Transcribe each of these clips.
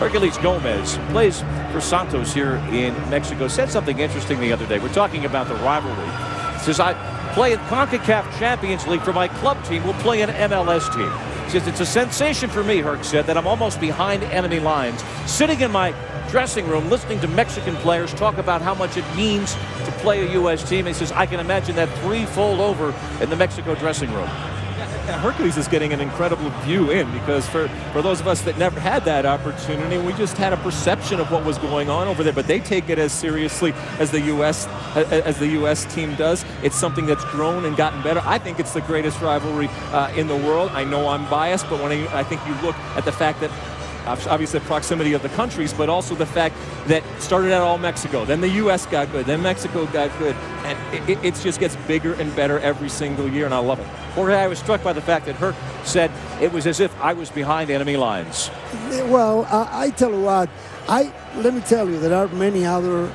Herculez Gomez plays for Santos here in Mexico. Said something interesting the other day. We're talking about the rivalry. Says, I play in CONCACAF Champions League for my club team. We'll play an MLS team. Says, it's a sensation for me, Herc said, that I'm almost behind enemy lines, sitting in my dressing room listening to Mexican players talk about how much it means to play a U.S. team. He says, I can imagine that threefold over in the Mexico dressing room. Herculez is getting an incredible view in, because for those of us that never had that opportunity, we just had a perception of what was going on over there, but they take it as seriously as the U.S. team does. It's something that's grown and gotten better. I think it's the greatest rivalry in the world. I know I'm biased, but when I think you look at the fact that obviously the proximity of the countries, but also the fact that started out all Mexico, then the U.S. got good, then Mexico got good, and it just gets bigger and better every single year, and I love it. Jorge, I was struck by the fact that Herc said it was as if I was behind enemy lines. Well, I tell you what, let me tell you, there are many other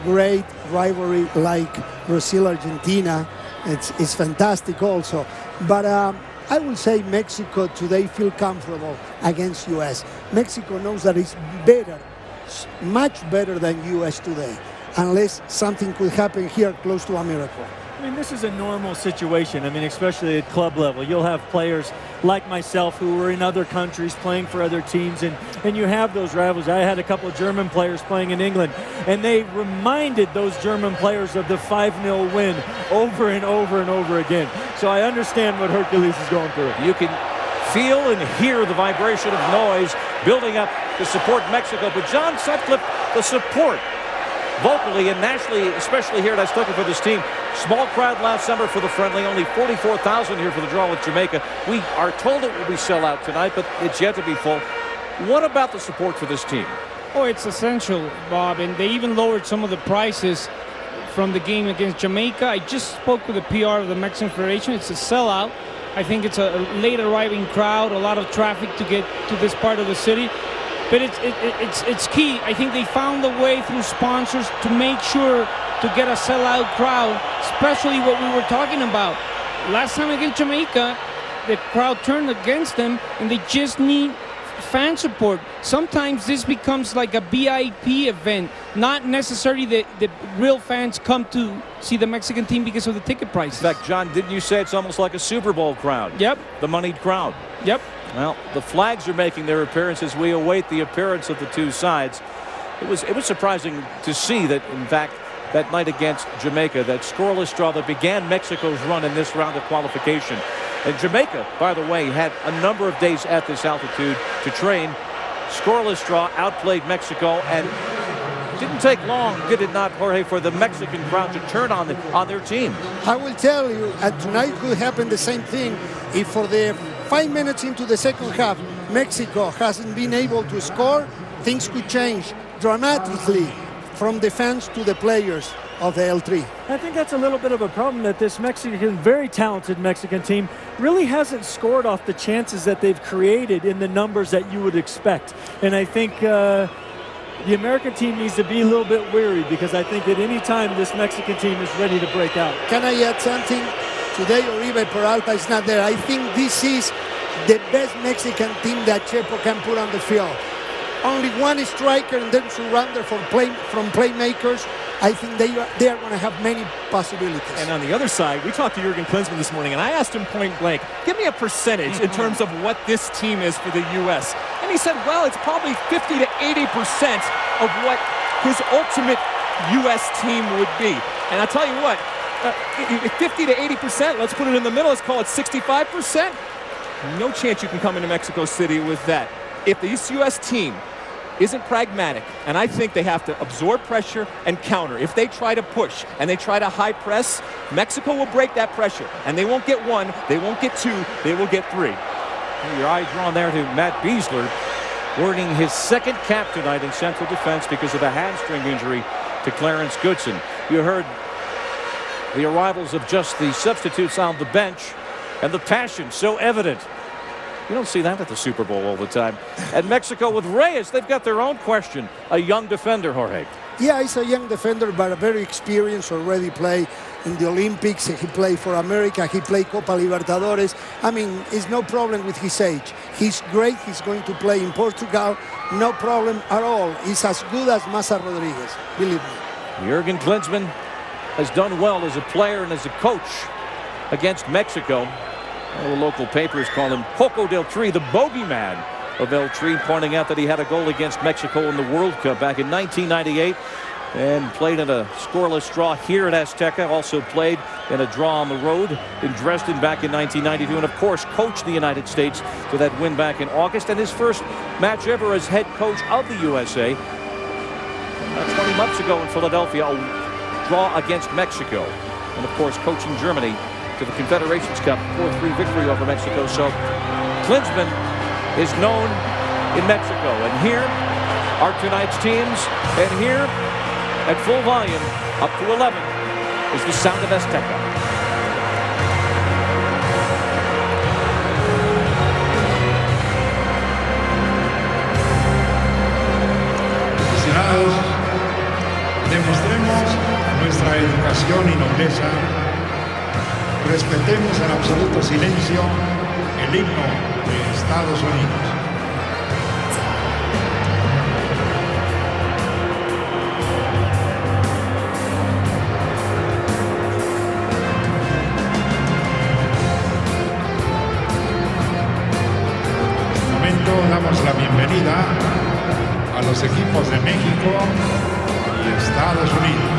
great rivalry like Brazil-Argentina. It's fantastic also, but I will say Mexico today feel comfortable against U.S. Mexico knows that it's better, much better than U.S. today, unless something could happen here close to a miracle. I mean, this is a normal situation. I mean, especially at club level. You'll have players like myself who are in other countries playing for other teams, and you have those rivals. I had a couple of German players playing in England, and they reminded those German players of the 5-0 win over and over and over again. So I understand what Herculez is going through. You can feel and hear the vibration of noise building up to support Mexico. But John Sutcliffe, the support vocally and nationally, especially here at Azteca for this team. Small crowd last summer for the friendly, only 44,000 here for the draw with Jamaica. We are told it will be sellout tonight, but it's yet to be full. What about the support for this team? Oh, it's essential, Bob, and they even lowered some of the prices from the game against Jamaica. I just spoke with the PR of the Mexican Federation. It's a sellout. I think it's a late arriving crowd, a lot of traffic to get to this part of the city. But it's key. I think they found a way through sponsors to make sure to get a sellout crowd, especially what we were talking about. Last time against Jamaica, the crowd turned against them, and they just need fan support. Sometimes this becomes like a VIP event, not necessarily the real fans come to see the Mexican team because of the ticket prices. In fact, John, didn't you say it's almost like a Super Bowl crowd? Yep. The moneyed crowd. Yep. Well, the flags are making their appearance as we await the appearance of the two sides. It was surprising to see that, in fact, that night against Jamaica, that scoreless draw that began Mexico's run in this round of qualification. And Jamaica, by the way, had a number of days at this altitude to train. Scoreless draw, outplayed Mexico, and didn't take long, did it not, Jorge, for the Mexican crowd to turn on their team. I will tell you, tonight could happen the same thing if for the 5 minutes into the second half, Mexico hasn't been able to score, things could change dramatically from the fans to the players of the L3. I think that's a little bit of a problem, that this very talented Mexican team really hasn't scored off the chances that they've created in the numbers that you would expect. And I think the American team needs to be a little bit wary, because I think at any time this Mexican team is ready to break out. Can I add something? Today, Oribe Peralta is not there. I think this is the best Mexican team that Chepo can put on the field. Only one striker and then surrender from playmakers. I think they are going to have many possibilities. And on the other side, we talked to Jurgen Klinsmann this morning, and I asked him point blank, give me a percentage in terms of what this team is for the U.S. And he said, well, it's probably 50 to 80% of what his ultimate U.S. team would be. And I'll tell you what, 50 to 80%, let's put it in the middle, let's call it 65%. No chance you can come into Mexico City with that. If this U.S. team isn't pragmatic, and I think they have to absorb pressure and counter. If they try to push and they try to high press, Mexico will break that pressure, and they won't get one, they won't get two, they will get three. Your eye drawn there to Matt Beasler, earning his second cap tonight in central defense because of a hamstring injury to Clarence Goodson. You heard the arrivals of just the substitutes on the bench, and the passion so evident You don't see that at the Super Bowl all the time. And Mexico with Reyes, they've got their own question. A young defender, Jorge. Yeah, he's a young defender, but a very experienced, already played in the Olympics. He played for America. He played Copa Libertadores. I mean, it's no problem with his age. He's great. He's going to play in Portugal. No problem at all. He's as good as Massa Rodriguez, believe me. Jurgen Klinsmann has done well as a player and as a coach against Mexico. All the local papers call him Coco del Tri, the bogeyman of El Tri, pointing out that he had a goal against Mexico in the World Cup back in 1998 and played in a scoreless draw here at Azteca. Also played in a draw on the road in Dresden back in 1992, and of course coached the United States to that win back in August, and his first match ever as head coach of the USA 20 months ago in Philadelphia, a draw against Mexico, and of course coaching Germany to the Confederations Cup 4-3 victory over Mexico. So Klinsmann is known in Mexico, and here are tonight's teams, and here at full volume up to 11 is the sound of Azteca. Aficionados, demostremos nuestra educación y nobleza. Respetemos en absoluto silencio el himno de Estados Unidos. En este momento damos la bienvenida a los equipos de México y Estados Unidos.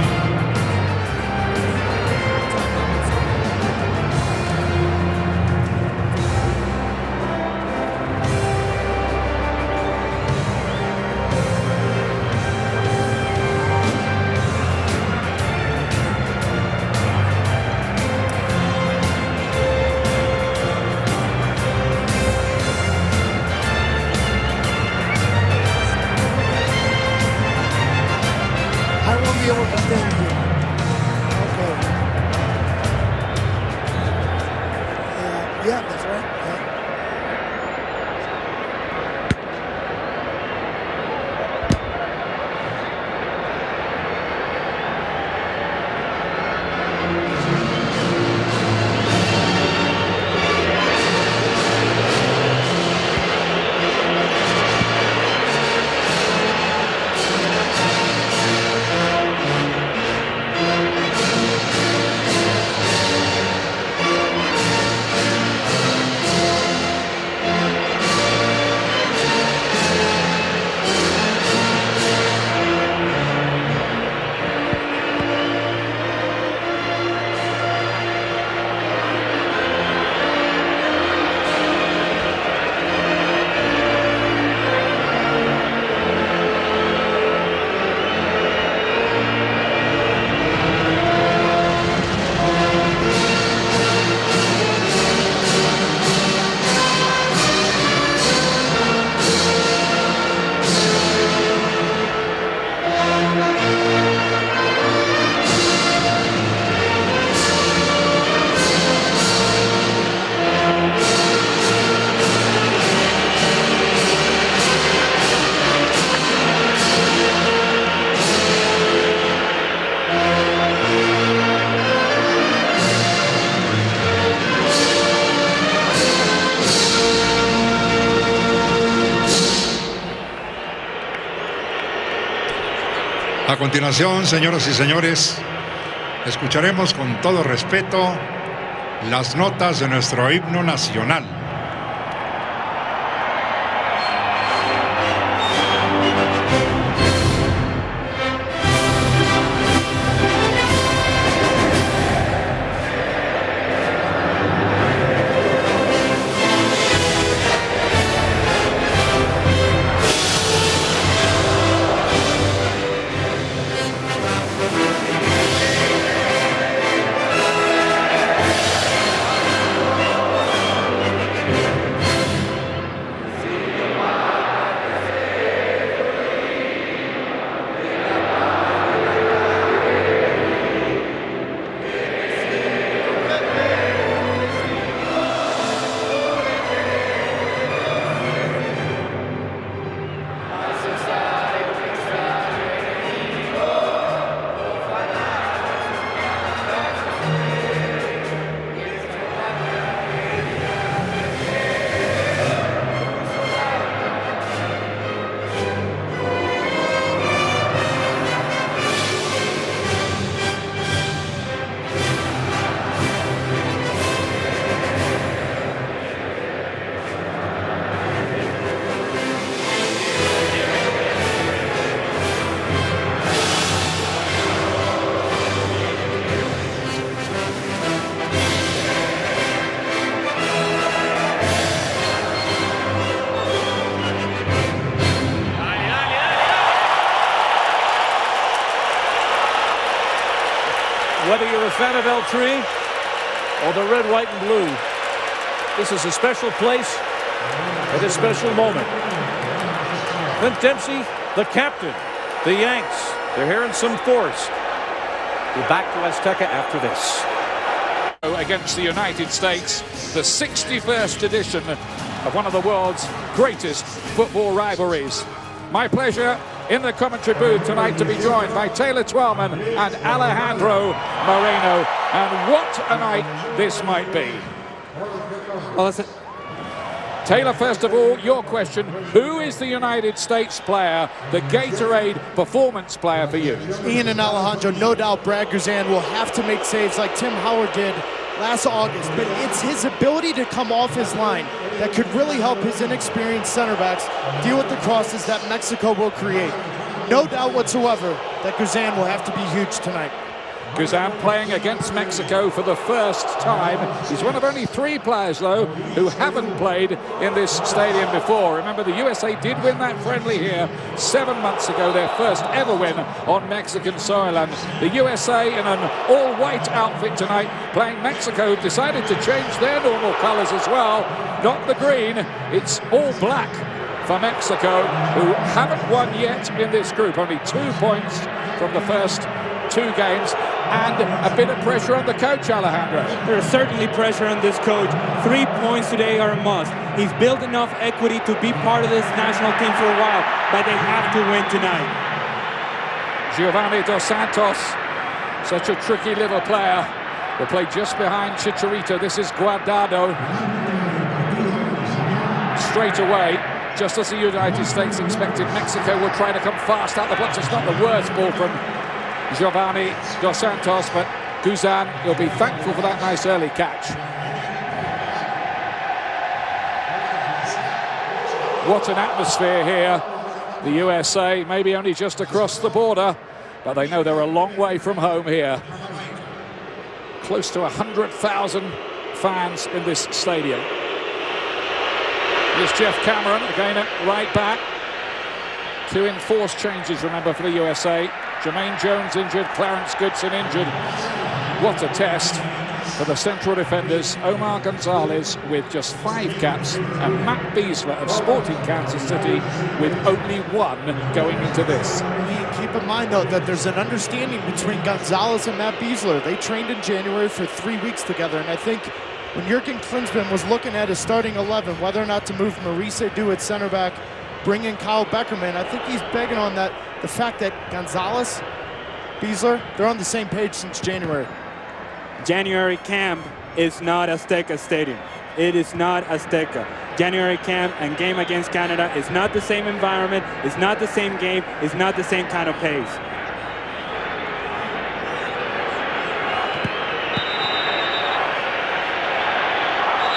I won't be able to stand here. Okay. Yeah, that's right. Yeah. A continuación, señoras y señores, escucharemos con todo respeto las notas de nuestro himno nacional. Whether you're a fan of El Tri or the red, white, and blue, this is a special place and a special moment. Clint Dempsey, the captain, the Yanks, they're here in some force. We're back to Azteca after this. Against the United States, the 61st edition of one of the world's greatest football rivalries. My pleasure in the commentary booth tonight to be joined by Taylor Twellman and Alejandro Moreno. And what a night this might be. Well, listen. Taylor, first of all, your question. Who is the United States player, the Gatorade performance player for you? Ian and Alejandro, no doubt Brad Guzan will have to make saves like Tim Howard did last August, but it's his ability to come off his line that could really help his inexperienced center backs deal with the crosses that Mexico will create. No doubt whatsoever that Guzan will have to be huge tonight. Guzan playing against Mexico for the first time. He's one of only 3 players, though, who haven't played in this stadium before. Remember, the USA did win that friendly here 7 months ago, their first ever win on Mexican soil. And the USA in an all-white outfit tonight, playing Mexico, decided to change their normal colors as well. Not the green, it's all black for Mexico, who haven't won yet in this group. Only 2 points from the first 2 games, and a bit of pressure on the coach, Alejandro. There's certainly pressure on this coach. 3 points today are a must. He's built enough equity to be part of this national team for a while, but they have to win tonight. Giovanni Dos Santos, such a tricky little player, will play just behind Chicharito. This is Guardado. Straight away, just as the United States expected, Mexico will try to come fast out the box. It's not the worst ball from Giovanni Dos Santos, but Guzan will be thankful for that nice early catch. What an atmosphere here. The USA maybe only just across the border, but they know they're a long way from home here. Close to 100,000 fans in this stadium. Here's Jeff Cameron again at right back. 2 enforced changes, remember, for the USA. Jermaine Jones injured, Clarence Goodson injured. What a test for the central defenders. Omar Gonzalez with just 5 caps, and Matt Beasler of Sporting Kansas City with only 1 going into this. Keep in mind, though, that there's an understanding between Gonzalez and Matt Beasler. They trained in January for 3 weeks together, and I think when Jurgen Klinsmann was looking at his starting 11, whether or not to move Maurice Edu at center back, bring in Kyle Beckerman, I think he's begging on that, the fact that Gonzalez, Beasler, they're on the same page since January. January camp is not Azteca Stadium. It is not Azteca. January camp and game against Canada is not the same environment, it's not the same game, it's not the same kind of pace.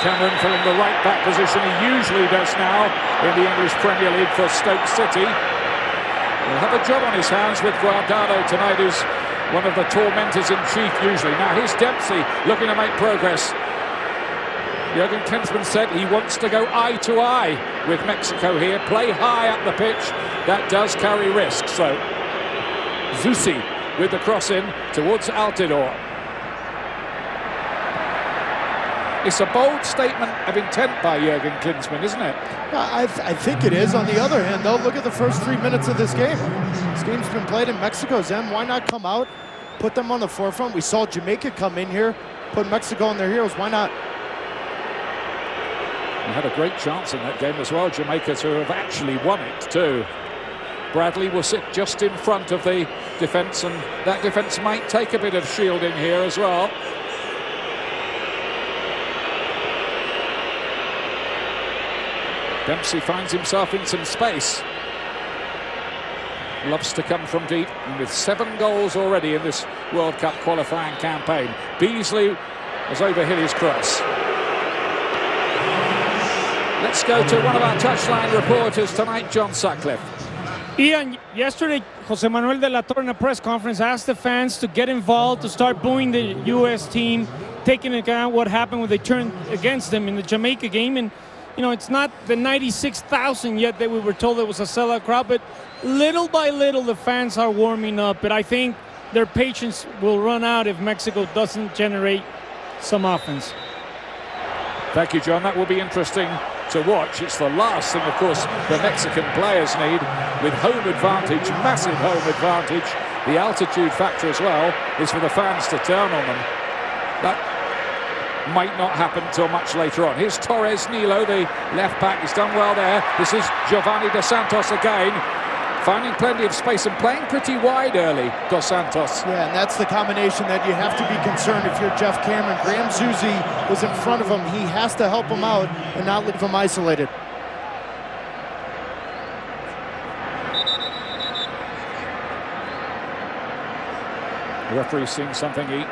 Cameron filling the right back position he usually does now in the English Premier League for Stoke City. He'll have a job on his hands with Guardado tonight, who's one of the tormentors in chief usually. Now here's Dempsey looking to make progress. Jurgen Klinsmann said he wants to go eye to eye with Mexico here, play high up the pitch. That does carry risk. So Zusi with the cross in towards Altidore. It's a bold statement of intent by Jurgen Klinsmann, isn't it? I think it is. On the other hand, though, look at the first 3 minutes of this game. This game's been played in Mexico's end. Why not come out, put them on the forefront? We saw Jamaica come in here, put Mexico on their heels. Why not? They had a great chance in that game as well, Jamaica, who have actually won it too. Bradley will sit just in front of the defence, and that defence might take a bit of shielding here as well. Dempsey finds himself in some space. Loves to come from deep, and with 7 goals already in this World Cup qualifying campaign. Beasley has overhit his cross. Let's go to one of our touchline reporters tonight, John Sutcliffe. Ian, yesterday, Jose Manuel de la Torre in a press conference asked the fans to get involved, to start booing the U.S. team, taking into account what happened when they turned against them in the Jamaica game. And you know, it's not the 96,000 yet that we were told it was a sellout crowd, but little by little the fans are warming up. But I think their patience will run out if Mexico doesn't generate some offense. Thank you, John. That will be interesting to watch. It's the last thing, of course, the Mexican players need, with home advantage, massive home advantage. The altitude factor as well is for the fans to turn on them. That might not happen till much later on. Here's Torres Nilo, the left back. He's done well there. This is Giovanni Dos Santos again, finding plenty of space and playing pretty wide early, Dos Santos. Yeah, and that's the combination that you have to be concerned if you're Jeff Cameron. Graham Zusi was in front of him. He has to help him out and not leave him isolated. The referee's seeing something he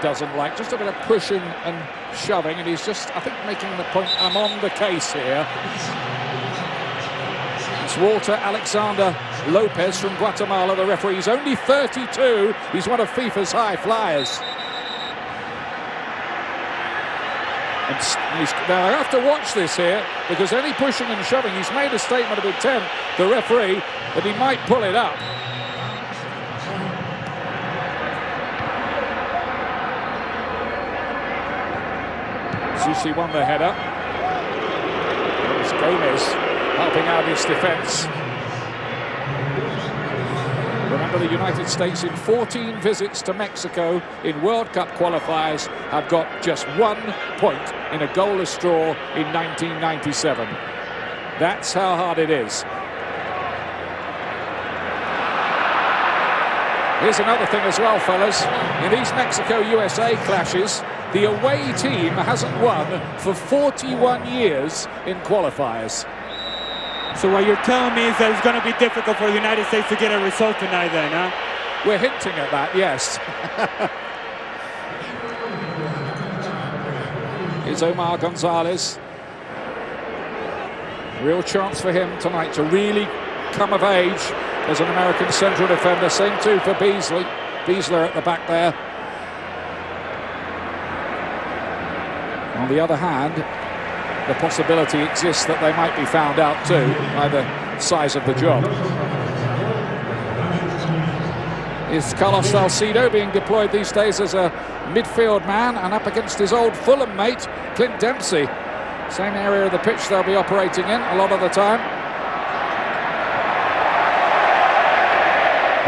doesn't like, just a bit of pushing and shoving, and he's just, I think, making the point, I'm on the case here. It's Walter Alexander Lopez from Guatemala, the referee. He's only 32. He's one of FIFA's high flyers. And now I have to watch this here, because any pushing and shoving, he's made a statement of intent, the referee, that he might pull it up. Zusi won the header. It's Gomez helping out his defense. Remember, the United States in 14 visits to Mexico in World Cup qualifiers have got just 1 point in a goalless draw in 1997. That's how hard it is. Here's another thing as well, fellas. In these Mexico-USA clashes, the away team hasn't won for 41 years in qualifiers. So what you're telling me is that it's going to be difficult for the United States to get a result tonight then, huh? We're hinting at that, yes. Here's Omar Gonzalez. Real chance for him tonight to really come of age as an American central defender. Same too for Beasley. Beasler at the back there. On the other hand, the possibility exists that they might be found out too by the size of the job. Is Carlos Salcido being deployed these days as a midfield man and up against his old Fulham mate, Clint Dempsey. Same area of the pitch they'll be operating in a lot of the time.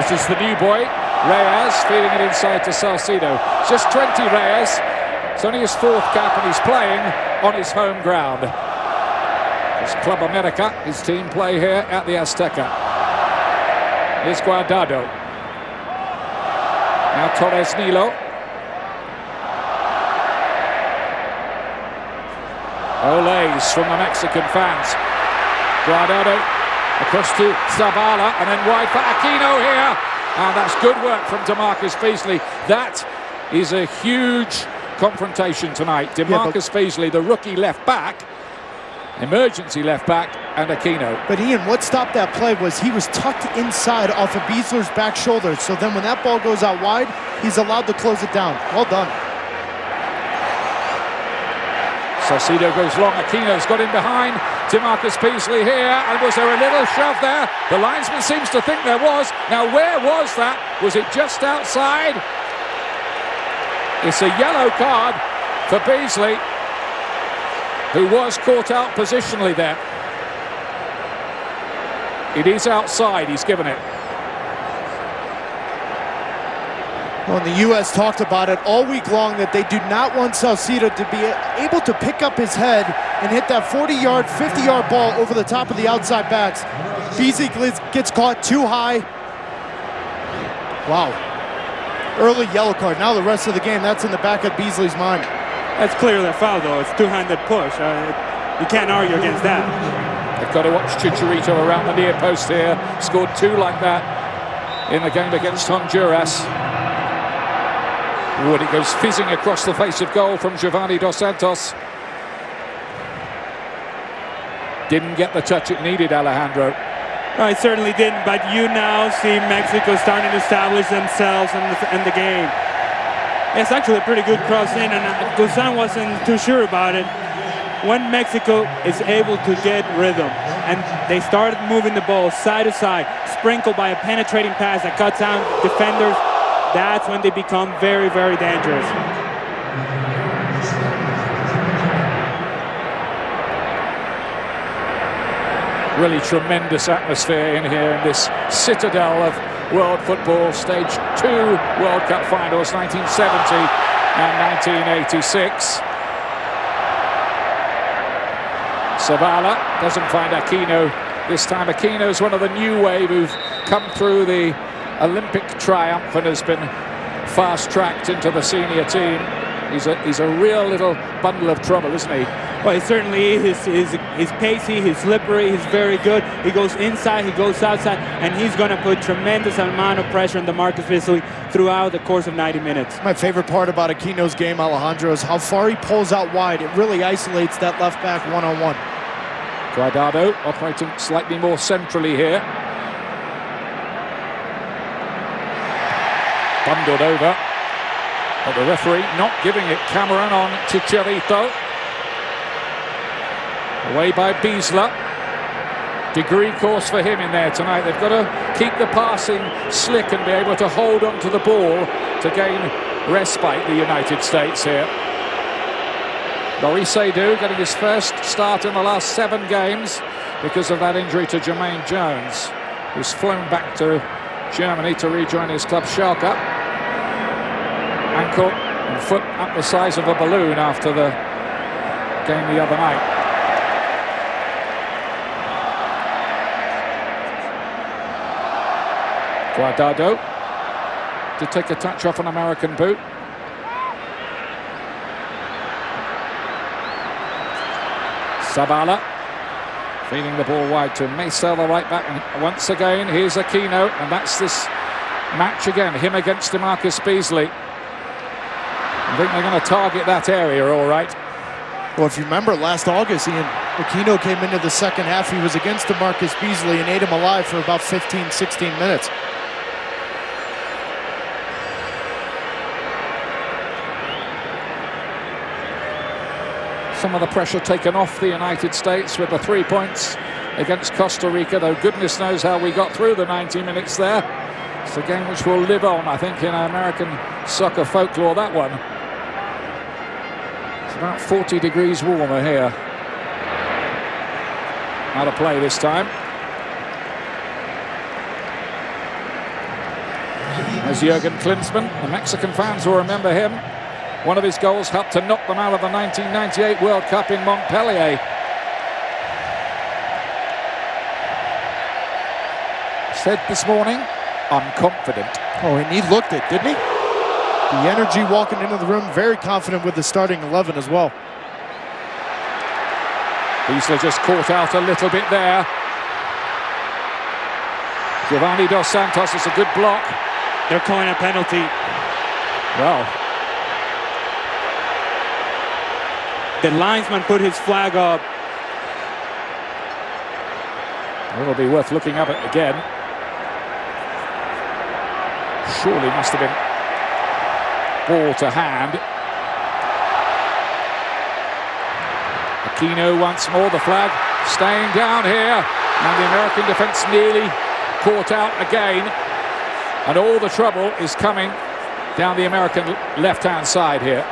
This is the new boy, Reyes, feeding it inside to Salcido. Just 20, Reyes. It's only his 4th cap and he's playing on his home ground. It's Club America, his team play here at the Azteca. Here's Guardado. Now Torres Nilo. Olays from the Mexican fans. Guardado across to Zavala and then wide for Aquino here. And that's good work from DeMarcus Beasley. That is a huge confrontation tonight. DeMarcus Beasley, the rookie left back, emergency left back, and Aquino. But Ian, what stopped that play was he was tucked inside off of Beasler's back shoulder. So then when that ball goes out wide, he's allowed to close it down. Well done. Salcido goes long. Aquino's got in behind. DeMarcus Beasley here. And was there a little shove there? The linesman seems to think there was. Now, where was that? Was it just outside? It's a yellow card for Beasley, who was caught out positionally there. It is outside. He's given it. Well, the U.S. talked about it all week long that they do not want Salcido to be able to pick up his head and hit that 40-yard, 50-yard ball over the top of the outside backs. Beasley gets caught too high. Wow. Early yellow card. Now the rest of the game, that's in the back of Beasley's mind. That's clearly a foul, though. It's two-handed push. You can't argue against that. They've got to watch Chicharito around the near post here. Scored 2 like that in the game against Honduras. Wood, it goes fizzing across the face of goal from Giovanni Dos Santos. Didn't get the touch it needed, Alejandro. No, it certainly didn't, but you now see Mexico starting to establish themselves in the game. It's actually a pretty good cross in, and Guzan wasn't too sure about it. When Mexico is able to get rhythm, and they started moving the ball side to side, sprinkled by a penetrating pass that cuts out defenders, that's when they become very, very dangerous. Really tremendous atmosphere in here in this citadel of world football. Stage 2 World Cup finals, 1970 and 1986. Zavala doesn't find Aquino this time. Aquino's one of the new wave who've come through the Olympic triumph and has been fast-tracked into the senior team. He's a real little bundle of trouble, isn't he? Well, he certainly is. He's pacey, he's slippery, he's very good. He goes inside, he goes outside, and he's going to put tremendous amount of pressure on DeMarcus Beasley throughout the course of 90 minutes. My favorite part about Aquino's game, Alejandro, is how far he pulls out wide. It really isolates that left back one-on-one. Guardado operating slightly more centrally here. Bundled over. But the referee not giving it. Cameron on Chicharito. Away by Beasler. Degree course for him in there tonight. They've got to keep the passing slick and be able to hold on to the ball to gain respite, the United States here. Maurice Seydoux getting his first start in the last 7 games because of that injury to Jermaine Jones, who's flown back to Germany to rejoin his club Schalke. Ankle and foot up the size of a balloon after the game the other night. Guardado to take a touch off an American boot. Zavala feeding the ball wide to Mesa, the right back, and once again here's Aquino, and that's this match again, him against DeMarcus Beasley. I think they're going to target that area all right. Well, if you remember last August, Ian, Aquino came into the second half. He was against DeMarcus Beasley and ate him alive for about 15, 16 minutes. Some of the pressure taken off the United States with the 3 points against Costa Rica, though goodness knows how we got through the 90 minutes there. It's a game which will live on, I think, in American soccer folklore, that one. It's about 40 degrees warmer here. Out of play this time. As Jurgen Klinsmann, the Mexican fans will remember him. One of his goals helped to knock them out of the 1998 World Cup in Montpellier. Said this morning, I'm confident. Oh, and he looked it, didn't he? The energy walking into the room, very confident with the starting 11 as well. Beasley just caught out a little bit there. Giovanni Dos Santos is a good block. They're calling a penalty. Well, the linesman put his flag up. it'll be worth looking up at again. Surely must have been ball to hand. Aquino once more, the flag staying down here, and the American defense nearly caught out again, and all the trouble is coming down the American left-hand side here.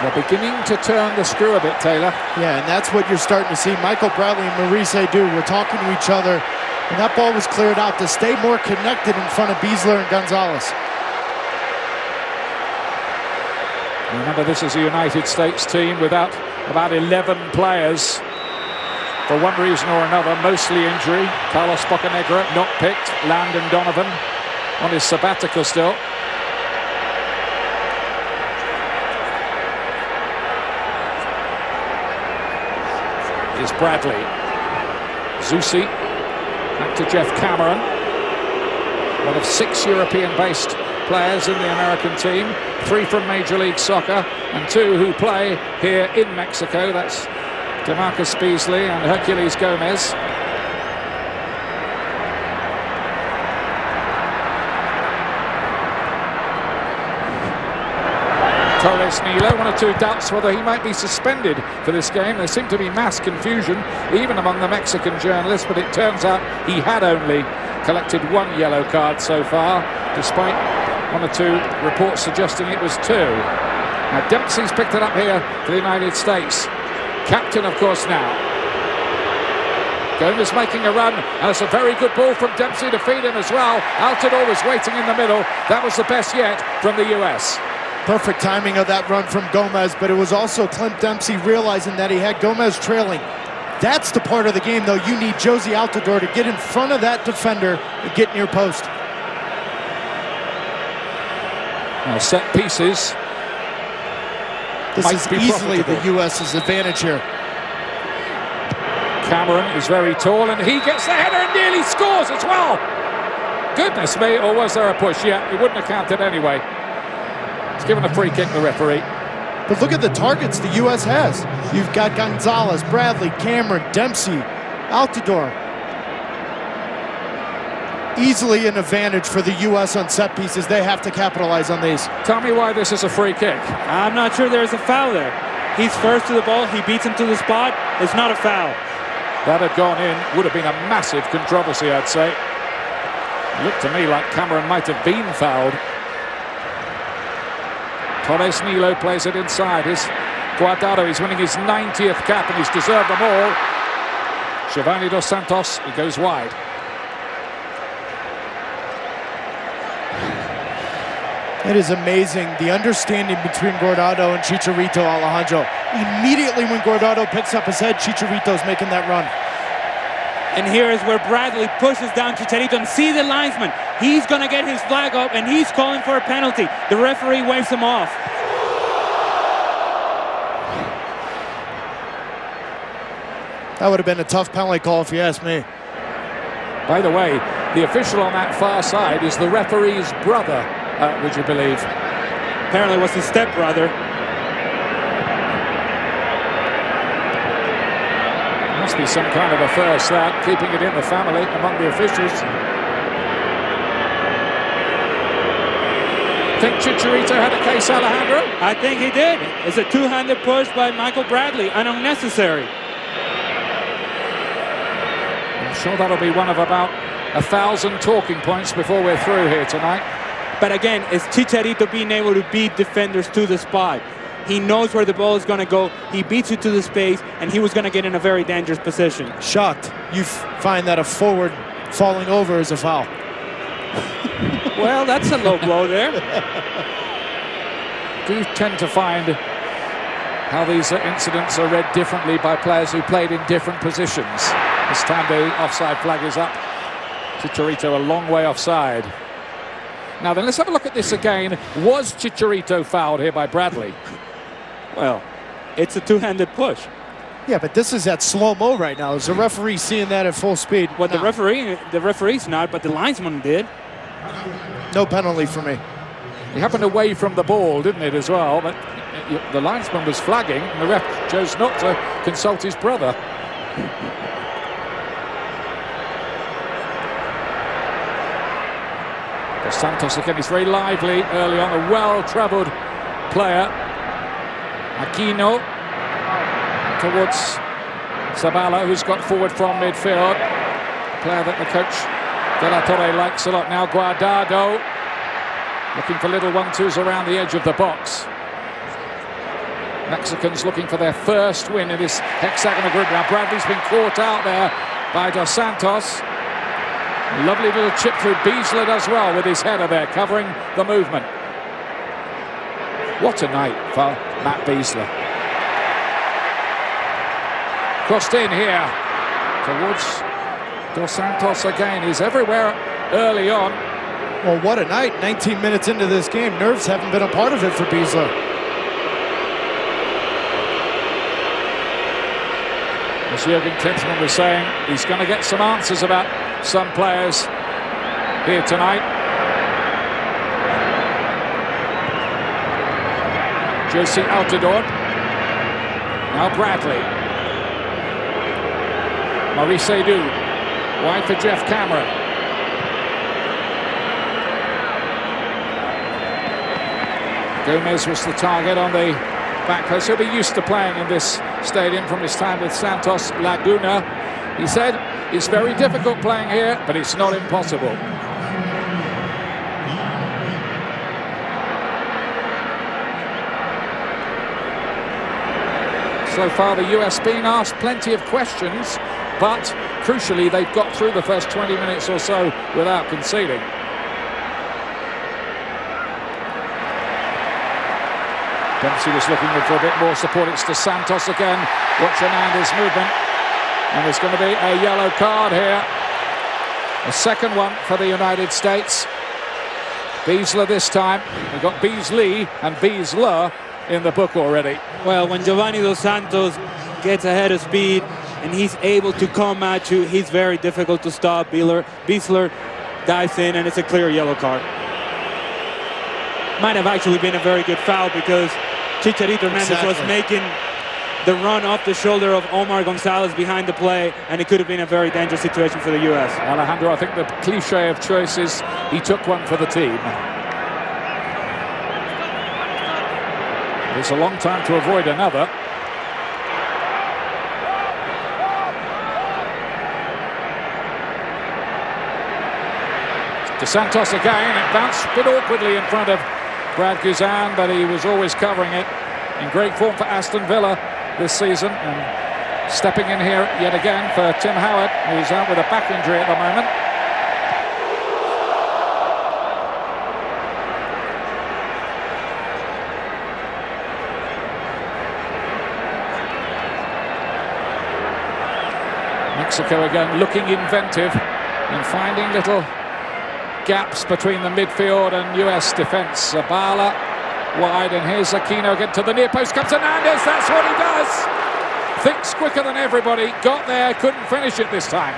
They're beginning to turn the screw a bit, Taylor. Yeah, and that's what you're starting to see. Michael Bradley and Maurice Seydoux were talking to each other, and that ball was cleared out to stay more connected in front of Beasler and Gonzalez. Remember, this is a United States team without about 11 players for one reason or another, mostly injury. Carlos Bocanegra not picked. Landon Donovan on his sabbatical still. Is Bradley. Zusi back to Jeff Cameron, one of 6 European-based players in the American team, 3 from Major League Soccer and 2 who play here in Mexico. That's DeMarcus Beasley and Herculez Gomez. Torres Nilo, 1 or 2 doubts whether he might be suspended for this game. There seemed to be mass confusion, even among the Mexican journalists, but it turns out he had only collected 1 yellow card so far, despite 1 or 2 reports suggesting it was 2. Now Dempsey's picked it up here for the United States. Captain, of course, now. Gomez making a run, and it's a very good ball from Dempsey to feed him as well. Altidore was waiting in the middle. That was the best yet from the US. Perfect timing of that run from Gomez, but it was also Clint Dempsey realizing that he had Gomez trailing. That's the part of the game, though, you need Josie Altidore to get in front of that defender and get near post. Now set pieces. This is easily the US's advantage here. Cameron is very tall, and he gets the header and nearly scores as well. Goodness me, or was there a push? Yeah, it wouldn't have counted anyway. It's given a free kick, the referee. But look at the targets the U.S. has. You've got Gonzalez, Bradley, Cameron, Dempsey, Altidore. Easily an advantage for the U.S. on set pieces. They have to capitalize on these. Tell me why this is a free kick. I'm not sure there's a foul there. He's first to the ball. He beats him to the spot. It's not a foul. That had gone in. Would have been a massive controversy, I'd say. It looked to me like Cameron might have been fouled. Torres Nilo plays it inside. He's Guardado. He's winning his 90th cap, and he's deserved them all. Giovanni Dos Santos, he goes wide. It is amazing, the understanding between Guardado and Chicharito, Alejandro. Immediately when Guardado picks up his head, Chicharito's making that run. And here is where Bradley pushes down Chicharito, and see the linesman. He's going to get his flag up, and he's calling for a penalty. The referee waves him off. That would have been a tough penalty call if you ask me. By the way, the official on that far side is the referee's brother, would you believe? Apparently it was his stepbrother. Must be some kind of a first, that, keeping it in the family among the officials. Think Chicharito had a case, Alejandro? I think he did. It's a two-handed push by Michael Bradley, and unnecessary. I'm sure that'll be one of about 1,000 talking points before we're through here tonight. But again, it's Chicharito being able to beat defenders to the spot. He knows where the ball is going to go. He beats you to the space, and he was going to get in a very dangerous position. Shocked you find that a forward falling over is a foul. Well, that's a low blow there. Do you tend to find how these incidents are read differently by players who played in different positions? This time the offside flag is up. Chicharito a long way offside. Now then, let's have a look at this again. Was Chicharito fouled here by Bradley? Well, it's a two-handed push. Yeah, but this is at slow-mo right now. Is the referee seeing that at full speed? Well, the referee's not, but the linesman did. No penalty for me. He happened away from the ball, didn't it, as well? But the linesman was flagging, and the ref chose not to consult his brother. Dos Santos again is very lively early on, a well-travelled player. Aquino towards Zabala, who's got forward from midfield. A player that the coach De La Torre likes a lot now. Guardado looking for little 1-2s around the edge of the box. Mexicans looking for their first win in this hexagonal group. Now Bradley's been caught out there by Dos Santos. Lovely little chip through. Beasley as well with his header there, covering the movement. What a night for Matt Beasley. Crossed in here towards Dos Santos again. He's everywhere early on. Well, what a night. 19 minutes into this game. Nerves haven't been a part of it for Beasley. As Jurgen Klinsmann was saying, he's going to get some answers about some players here tonight. Josie Altidore. Now Bradley. Maurice Edu. Wide for Jeff Cameron. Gomez was the target on the back post. He'll be used to playing in this stadium from his time with Santos Laguna. He said it's very difficult playing here, but it's not impossible. So far, the US being asked plenty of questions, but crucially, they've got through the first 20 minutes or so without conceding. Dempsey was looking for a bit more support. It's to Santos again. Watch Hernandez's movement. And there's going to be a yellow card here. A second one for the United States. Beasler this time. We've got Beasley and Beasler in the book already. Well, when Giovanni Dos Santos gets ahead of speed and he's able to come at you, he's very difficult to stop. Beasler dives in, and it's a clear yellow card. Might have actually been a very good foul because Chicharito Hernandez was making the run off the shoulder of Omar Gonzalez behind the play, and it could have been a very dangerous situation for the U.S. Alejandro, I think the cliche of choice is he took one for the team. It's a long time to avoid another. Dos Santos again. It bounced a bit awkwardly in front of Brad Guzan, but he was always covering it. In great form for Aston Villa this season, and stepping in here yet again for Tim Howard, who's out with a back injury at the moment. Mexico again looking inventive and finding little gaps between the midfield and US defense. Zabala wide, and here's Aquino again to the near post. Comes Hernandez, that's what he does. Thinks quicker than everybody. Got there, couldn't finish it this time.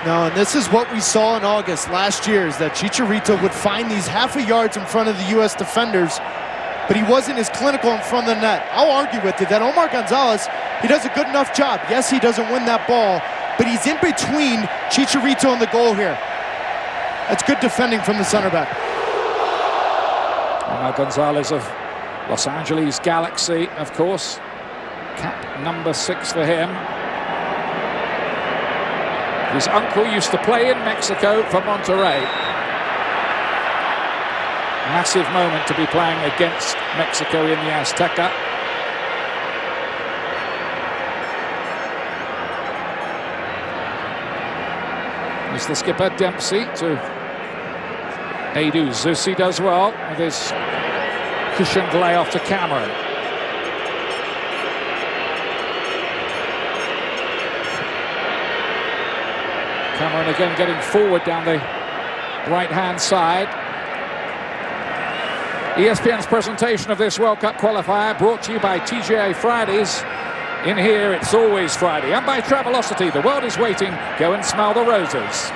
No, and this is what we saw in August last year, is that Chicharito would find these half a yards in front of the US defenders, but he wasn't as clinical in front of the net. I'll argue with you that Omar Gonzalez, he does a good enough job. Yes, he doesn't win that ball, but he's in between Chicharito and the goal here. That's good defending from the center back. Omar Gonzalez of Los Angeles Galaxy, of course. Cap number 6 for him. His uncle used to play in Mexico for Monterrey. Massive moment to be playing against Mexico in the Azteca. Here's the skipper Dempsey to Edu. Zusi does well with his cushioned layoff to Cameron. Cameron again getting forward down the right-hand side. ESPN's presentation of this World Cup qualifier brought to you by TGA Fridays. In here, it's always Friday. And by Travelocity, the world is waiting. Go and smell the roses.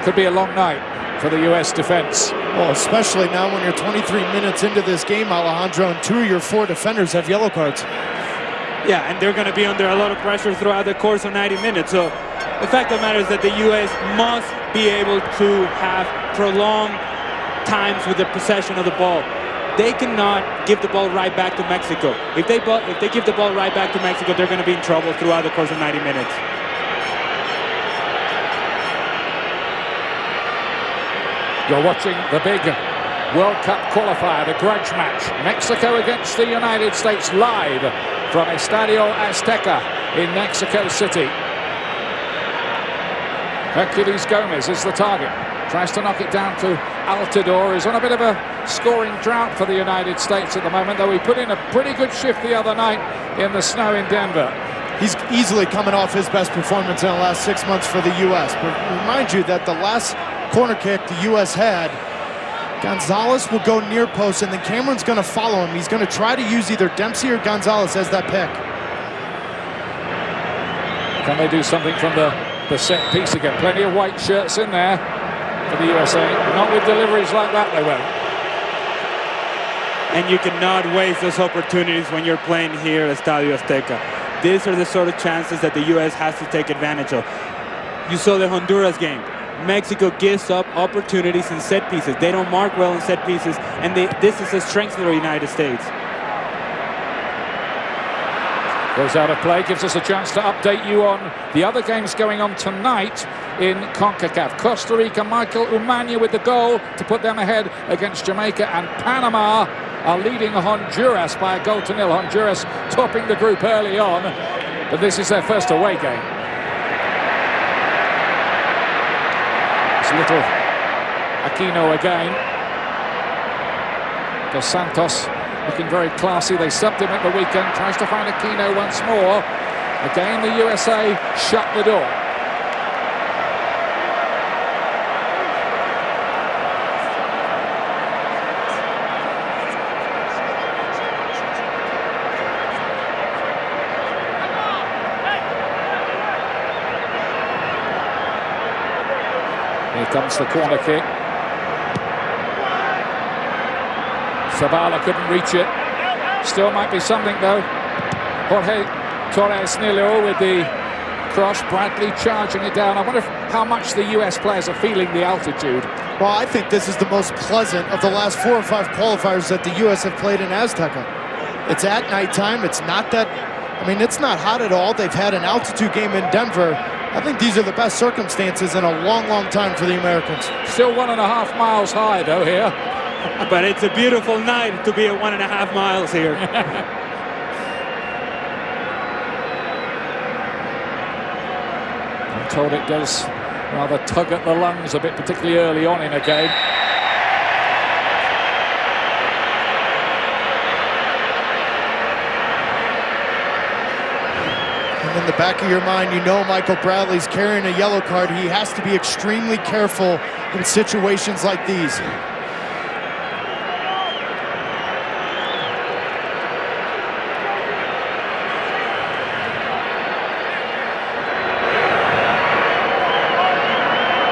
Could be a long night for the US defense. Well, especially now when you're 23 minutes into this game, Alejandro, and 2 of your 4 defenders have yellow cards. Yeah, and they're going to be under a lot of pressure throughout the course of 90 minutes. So the fact of the matter is that the US must be able to have prolonged times with the possession of the ball. They cannot give the ball right back to Mexico. If they give the ball right back to Mexico, they're going to be in trouble throughout the course of 90 minutes. You're watching the big World Cup qualifier, the grudge match. Mexico against the United States, live from Estadio Azteca in Mexico City. Herculez Gomez is the target. Tries to knock it down to Altidore, who's on a bit of a scoring drought for the United States at the moment, though he put in a pretty good shift the other night in the snow in Denver. He's easily coming off his best performance in the last 6 months for the U.S. But remind you that the last corner kick the U.S. had, Gonzalez will go near post, and then Cameron's going to follow him. He's going to try to use either Dempsey or Gonzalez as that pick. Can they do something from the set piece again? Plenty of white shirts in there for the USA. Not with deliveries like that, they won't. And you cannot waste those opportunities when you're playing here at Estadio Azteca. These are the sort of chances that the U.S. has to take advantage of. You saw the Honduras game. Mexico gives up opportunities in set pieces. They don't mark well in set pieces, and this is a strength for the United States. Goes out of play, gives us a chance to update you on the other games going on tonight in CONCACAF. Costa Rica, Michael Umania with the goal to put them ahead against Jamaica, and Panama are leading Honduras by a 0-0. Honduras topping the group early on, but this is their first away game. It's little Aquino again. Dos Santos looking very classy. They subbed him at the weekend, tries to find Aquino once more. Again, the USA shut the door. Here comes the corner kick. Zabala couldn't reach it. Still might be something though. Jorge Torres Nilo with the cross. Bradley charging it down. I wonder how much the US players are feeling the altitude. Well, I think this is the most pleasant of the last 4 or 5 qualifiers that the US have played in Azteca. It's at nighttime. It's not that, I mean, it's not hot at all. They've had an altitude game in Denver. I think these are the best circumstances in a long, long time for the Americans. Still 1.5 miles high though here. But it's a beautiful night to be at 1.5 miles here. I'm told it does rather tug at the lungs a bit, particularly early on in a game. And in the back of your mind, you know Michael Bradley's carrying a yellow card. He has to be extremely careful in situations like these.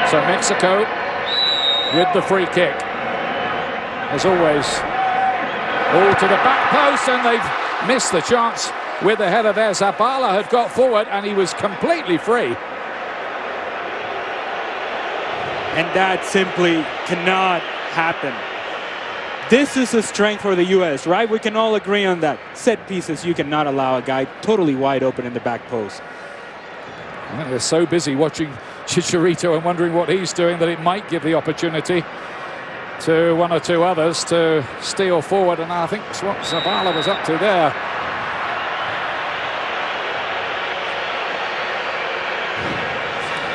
So Mexico with the free kick. As always, all to the back post, and they've missed the chance with the header there. Zabala had got forward and he was completely free. And that simply cannot happen. This is a strength for the US, right? We can all agree on that. Set pieces, you cannot allow a guy totally wide open in the back post. I think they're so busy watching Chicharito and wondering what he's doing that it might give the opportunity to 1 or 2 others to steal forward, and I think that's what Zabala was up to there.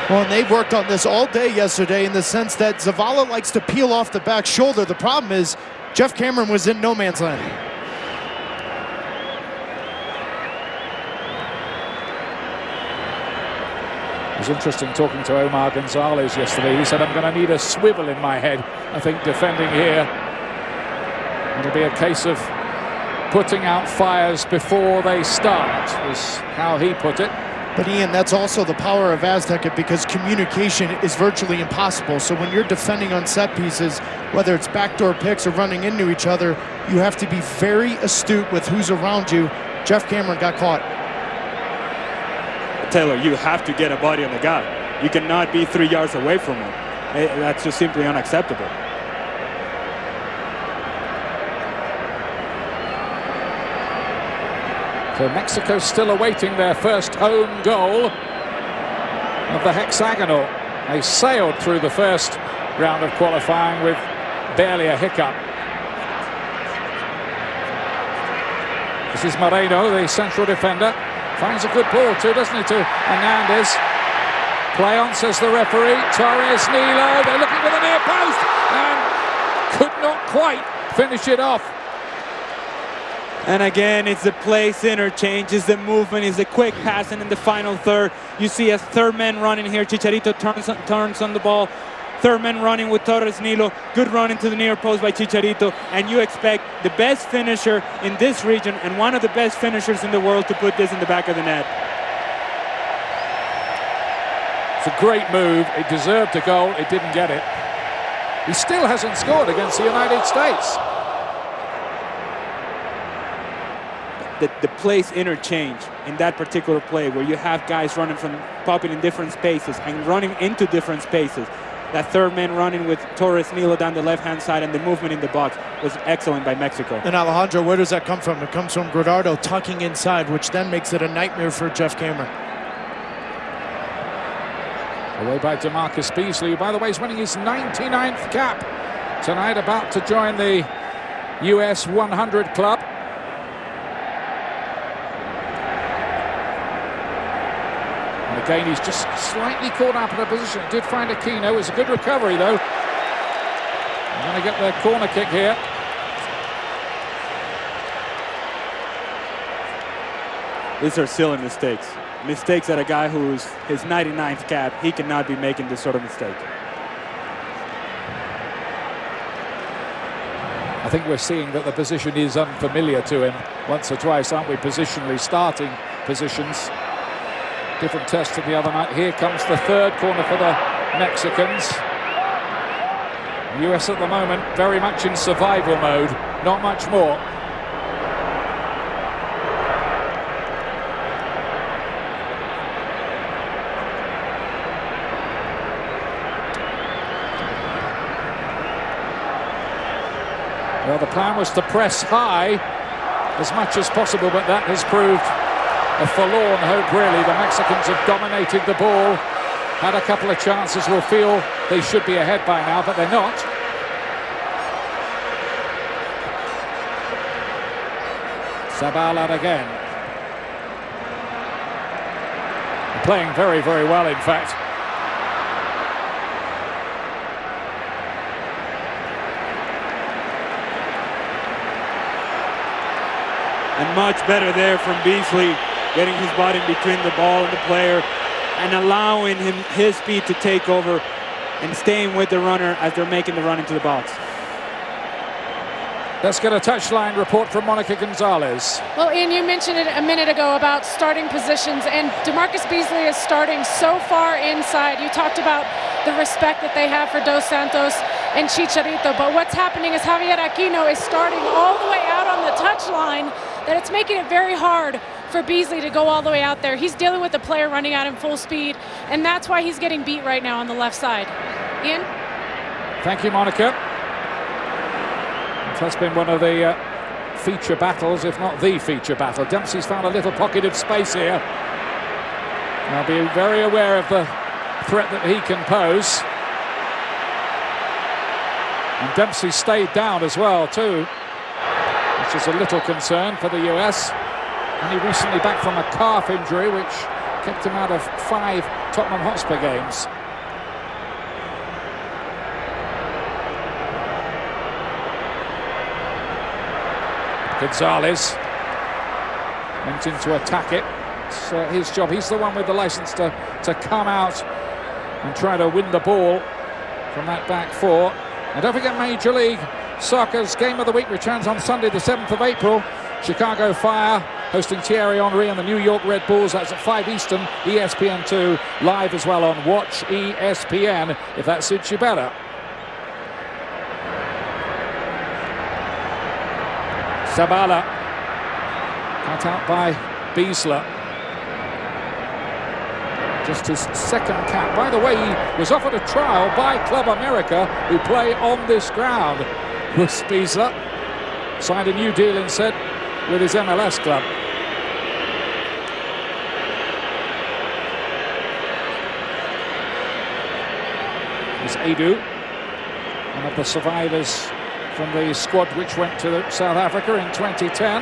Well, and they worked on this all day yesterday in the sense that Zavala likes to peel off the back shoulder. The problem is Jeff Cameron was in no man's land. It was interesting talking to Omar Gonzalez yesterday. He said, I'm going to need a swivel in my head, I think, defending here. It'll be a case of putting out fires before they start, was how he put it. But Ian, that's also the power of Azteca, because communication is virtually impossible. So when you're defending on set pieces, whether it's backdoor picks or running into each other, you have to be very astute with who's around you. Jeff Cameron got caught. Taylor, you have to get a body on the guy. You cannot be 3 yards away from him. That's just simply unacceptable. So Mexico still awaiting their first home goal of the hexagonal. They sailed through the first round of qualifying with barely a hiccup. This is Moreno, the central defender. Finds a good ball too, doesn't he, to Hernandez. Play on, says the referee. Torres Nilo, they're looking for the near post and could not quite finish it off. And again, it's the place interchange, it's the movement, it's the quick passing in the final third. You see a third man running here. Chicharito turns on the ball. Third man running with Torres Nilo. Good run into the near post by Chicharito. And you expect the best finisher in this region and one of the best finishers in the world to put this in the back of the net. It's a great move. It deserved a goal. It didn't get it. He still hasn't scored against the United States. the plays interchange in that particular play where you have guys popping in different spaces and running into different spaces. That third man running with Torres Nilo down the left-hand side and the movement in the box was excellent by Mexico. And Alejandro, where does that come from? It comes from Guardado tucking inside, which then makes it a nightmare for Jeff Cameron. Away by DeMarcus Beasley, who, by the way, is winning his 99th cap tonight, about to join the US 100 club. And again, he's just slightly caught up in a position. Did find Aquino. It was a good recovery, though. I'm going to get the corner kick here. These are silly mistakes. Mistakes that a guy who's his 99th cap, he cannot be making this sort of mistake. I think we're seeing that the position is unfamiliar to him once or twice, aren't we? Positionally, starting positions. Different test than the other night. Here comes the third corner for the Mexicans. The US at the moment very much in survival mode, not much more. Well, the plan was to press high as much as possible, but that has proved a forlorn hope, really. The Mexicans have dominated the ball, had a couple of chances, will feel they should be ahead by now, but they're not. Zabala again. Playing very, very well, in fact. And much better there from Beasley, getting his body between the ball and the player and allowing him his speed to take over and staying with the runner as they're making the run into the box. Let's get a touchline report from Monica Gonzalez. Well, Ian, you mentioned it a minute ago about starting positions, and DeMarcus Beasley is starting so far inside. You talked about the respect that they have for Dos Santos and Chicharito, but what's happening is Javier Aquino is starting all the way out on the touchline, that it's making it very hard for Beasley to go all the way out there. He's dealing with the player running out in full speed, and that's why he's getting beat right now on the left side. Ian? Thank you, Monica. That's been one of the feature battles, if not the feature battle. Dempsey's found a little pocket of space here. I'll be very aware of the threat that he can pose. And Dempsey stayed down as well, too, which is a little concern for the US. Only recently back from a calf injury, which kept him out of 5 Tottenham Hotspur games. Gonzalez went in to attack it. It's his job. He's the one with the license to come out and try to win the ball from that back four. And don't forget, Major League Soccer's Game of the Week returns on Sunday, the 7th of April. Chicago Fire hosting Thierry Henry and the New York Red Bulls. That's at 5 Eastern, ESPN2, live as well on Watch ESPN, if that suits you better. Zabala, cut out by Beasley. Just his second cap. By the way, he was offered a trial by Club America, who play on this ground. Was Beasley signed a new deal instead with his MLS club. It's Edu, one of the survivors from the squad which went to South Africa in 2010.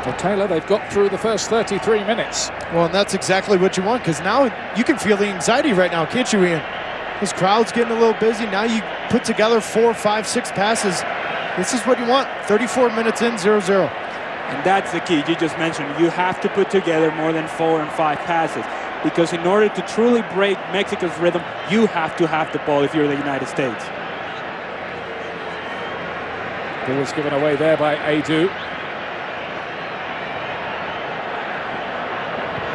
For Taylor, they've got through the first 33 minutes. Well, and that's exactly what you want, because now you can feel the anxiety right now, can't you, Ian? This crowd's getting a little busy. Now you put together 4, 5, 6 passes. This is what you want. 34 minutes in, 0-0. And that's the key you just mentioned. You have to put together more than 4 and 5 passes, because in order to truly break Mexico's rhythm, you have to have the ball if you're the United States. Ball was given away there by Edu.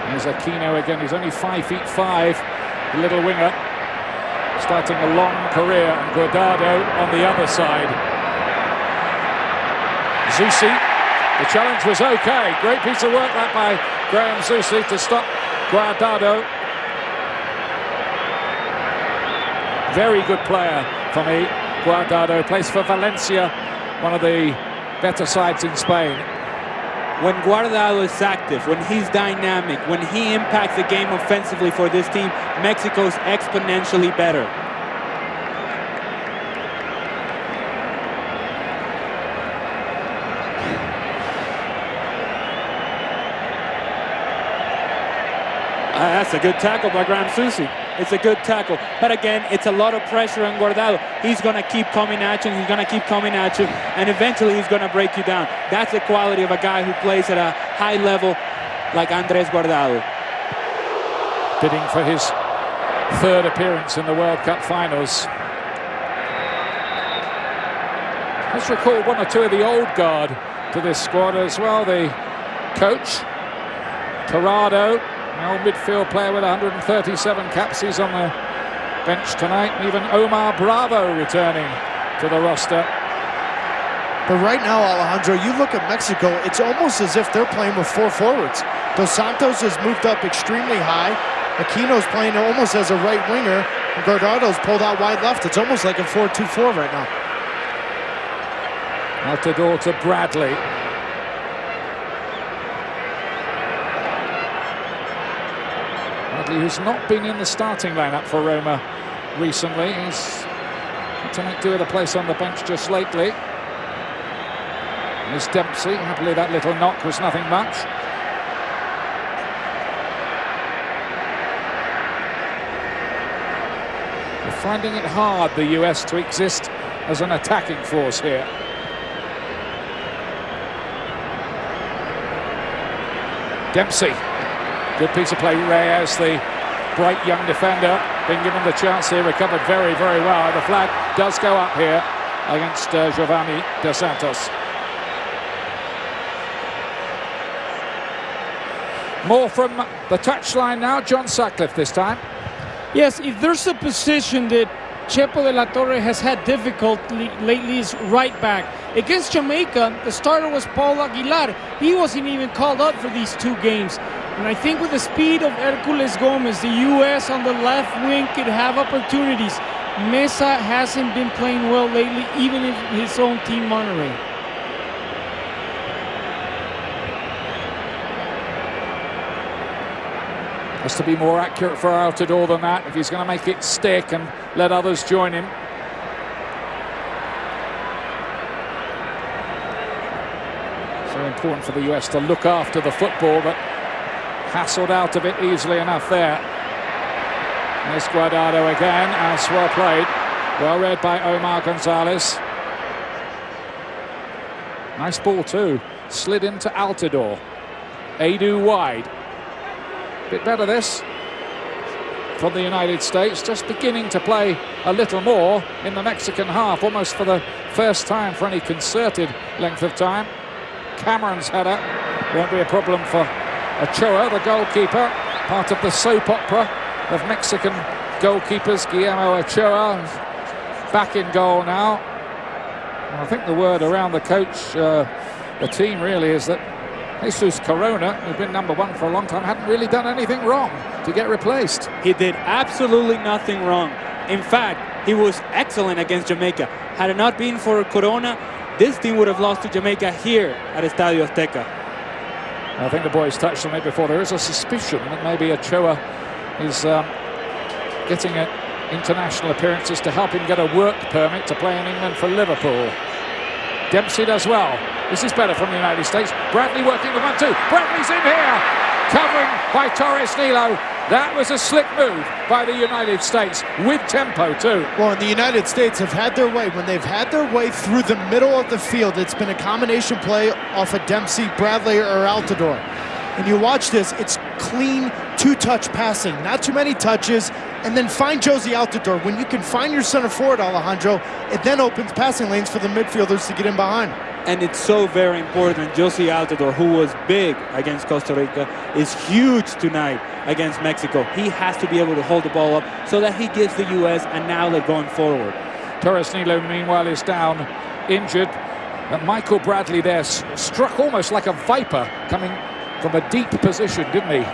Here's Aquino again. He's only 5'5", the little winger, starting a long career. And Guardado on the other side. Zusi, the challenge was okay. Great piece of work that by Graham Zusi to stop Guardado. Very good player for me. Guardado plays for Valencia, one of the better sides in Spain. When Guardado is active, when he's dynamic, when he impacts the game offensively for this team, Mexico's exponentially better. That's a good tackle by Graham Zusi. It's a good tackle. But again, it's a lot of pressure on Guardado. He's going to keep coming at you, and he's going to keep coming at you, and eventually he's going to break you down. That's the quality of a guy who plays at a high level like Andrés Guardado. Bidding for his third appearance in the World Cup finals. Let's recall one or two of the old guard to this squad as well. The coach, Torrado, an old midfield player with 137 caps. He's on the bench tonight. And even Omar Bravo returning to the roster. But right now, Alejandro, you look at Mexico, it's almost as if they're playing with 4 forwards. Dos Santos has moved up extremely high. Aquino's playing almost as a right winger. And Guardado's pulled out wide left. It's almost like a 4-2-4 right now. Altidore to Bradley. Bradley, who's not been in the starting lineup for Roma recently. He's had to make do with a place on the bench just lately. There's Dempsey. Happily, that little knock was nothing much. They're finding it hard, the US, to exist as an attacking force here. Dempsey. Good piece of play. Reyes, the bright young defender, being given the chance here, recovered very, very well. The flag does go up here against Giovanni Dos Santos. More from the touchline now. John Sutcliffe this time. Yes, if there's a position that Chepo de la Torre has had difficulty lately is right back. Against Jamaica, the starter was Paul Aguilar. He wasn't even called up for these 2 games. And I think with the speed of Herculez Gomez, the U.S. on the left wing could have opportunities. Mesa hasn't been playing well lately, even in his own team, Monterrey. Has to be more accurate for Altidore than that if he's going to make it stick and let others join him. So important for the US to look after the football, but hassled out of it easily enough there. There's Guardado again, as well played. Well read by Omar Gonzalez. Nice ball too. Slid into Altidore. Edu wide. Bit better this from the United States, just beginning to play a little more in the Mexican half, almost for the first time for any concerted length of time. Cameron's header won't be a problem for Ochoa, the goalkeeper, part of the soap opera of Mexican goalkeepers. Guillermo Ochoa back in goal now. And I think the word around the coach, the team really, is that Jesus Corona, who's been #1 for a long time, hadn't really done anything wrong to get replaced. He did absolutely nothing wrong. In fact, he was excellent against Jamaica. Had it not been for Corona, this team would have lost to Jamaica here at Estadio Azteca. I think the boys touched on it before. There is a suspicion that maybe Ochoa is getting international appearances to help him get a work permit to play in England for Liverpool. Dempsey does well. This is better from the United States. Bradley working the 1-2. Bradley's in here, covering by Torres Nilo. That was a slick move by the United States, with tempo too. Well, and the United States have had their way. When they've had their way through the middle of the field, it's been a combination play off of Dempsey, Bradley, or Altidore. and you watch this, it's clean two-touch passing, not too many touches, and then find Josie out the door. When you can find your center forward, Alejandro, it then opens passing lanes for the midfielders to get in behind. And it's so very important. Josie Altidore, who was big against Costa Rica, is huge tonight against Mexico. He has to be able to hold the ball up so that he gives the U.S. an outlet going forward. Torres Nilo, meanwhile, is down, injured. Michael Bradley there struck almost like a viper coming from a deep position, didn't he?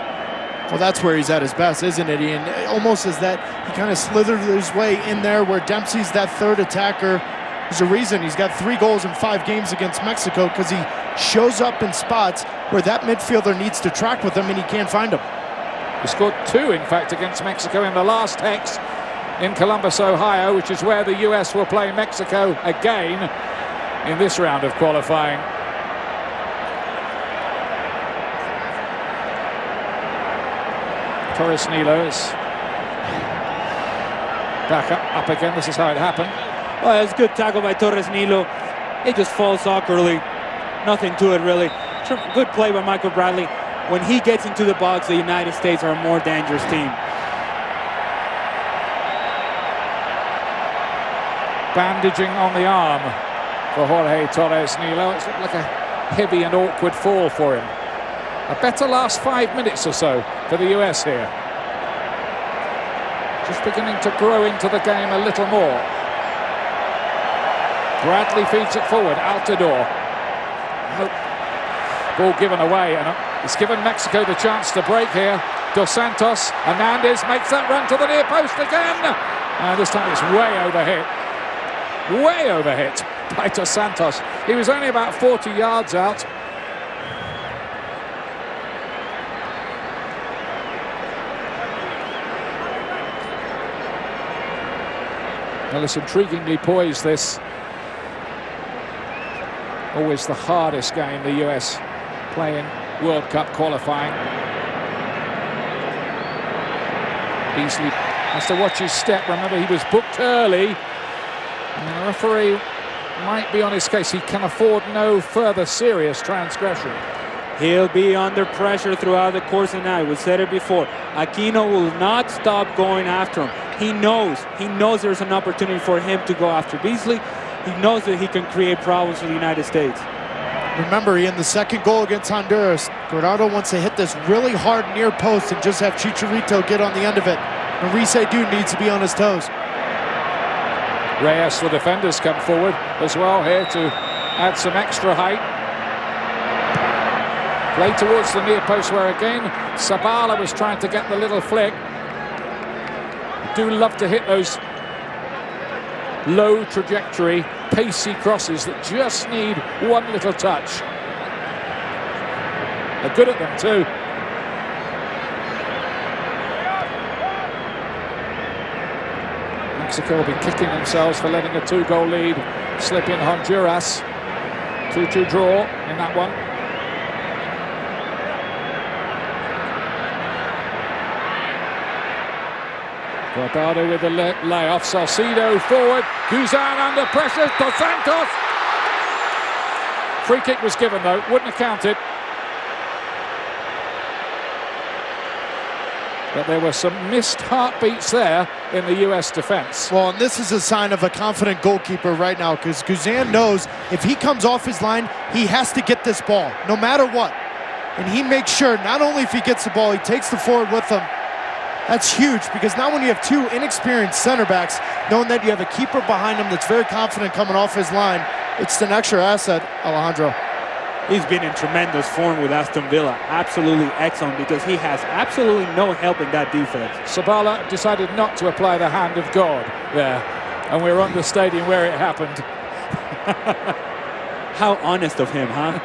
Well, that's where he's at his best, isn't it, Ian? Almost as that he kind of slithered his way in there where Dempsey's that third attacker. There's a reason he's got 3 goals in 5 games against Mexico, because he shows up in spots where that midfielder needs to track with him and he can't find him. He scored 2, in fact, against Mexico in the last hex in Columbus, Ohio, which is where the US will play Mexico again in this round of qualifying. Torres Nilo is back up again. This is how it happened. Well, it's a good tackle by Torres Nilo. It just falls awkwardly. Nothing to it, really. Good play by Michael Bradley. When he gets into the box, the United States are a more dangerous team. Bandaging on the arm for Jorge Torres Nilo. It's like a heavy and awkward fall for him. A better last 5 minutes or so for the US here. Just beginning to grow into the game a little more. Bradley feeds it forward, Altidore. Ball given away, and it's given Mexico the chance to break here. Dos Santos, Hernandez makes that run to the near post again. And this time it's way overhit by Dos Santos. He was only about 40 yards out. Well, it's intriguingly poised, this. Always the hardest game the US play in World Cup qualifying. Beasley has to watch his step. Remember, he was booked early, and the referee might be on his case. He can afford no further serious transgression. He'll be under pressure throughout the course of the night. We said it before. Aquino will not stop going after him. He knows there's an opportunity for him to go after Beasley. He knows that he can create problems for the United States. Remember, in the second goal against Honduras, Guardado wants to hit this really hard near post and just have Chicharito get on the end of it. Maurice Edu needs to be on his toes. Reyes, the defenders, come forward as well here to add some extra height. Play towards the near post where again Sabala was trying to get the little flick. Do love to hit those low trajectory, pacey crosses that just need one little touch. They're good at them too. Mexico will be kicking themselves for letting a 2-goal lead slip in Honduras. 2-2 draw in that one. Guardado with the layoff. Salcido forward. Guzan under pressure. Dos Santos. Free kick was given though. Wouldn't have counted. But there were some missed heartbeats there in the US defense. Well, and this is a sign of a confident goalkeeper right now, because Guzan knows if he comes off his line, he has to get this ball, no matter what. And he makes sure, not only if he gets the ball, he takes the forward with him. That's huge, because now when you have 2 inexperienced center backs, knowing that you have a keeper behind him that's very confident coming off his line, it's an extra asset, Alejandro. He's been in tremendous form with Aston Villa. Absolutely excellent, because he has absolutely no help in that defense. Sabala decided not to apply the hand of God there, and we're on the stadium where it happened. How honest of him, huh?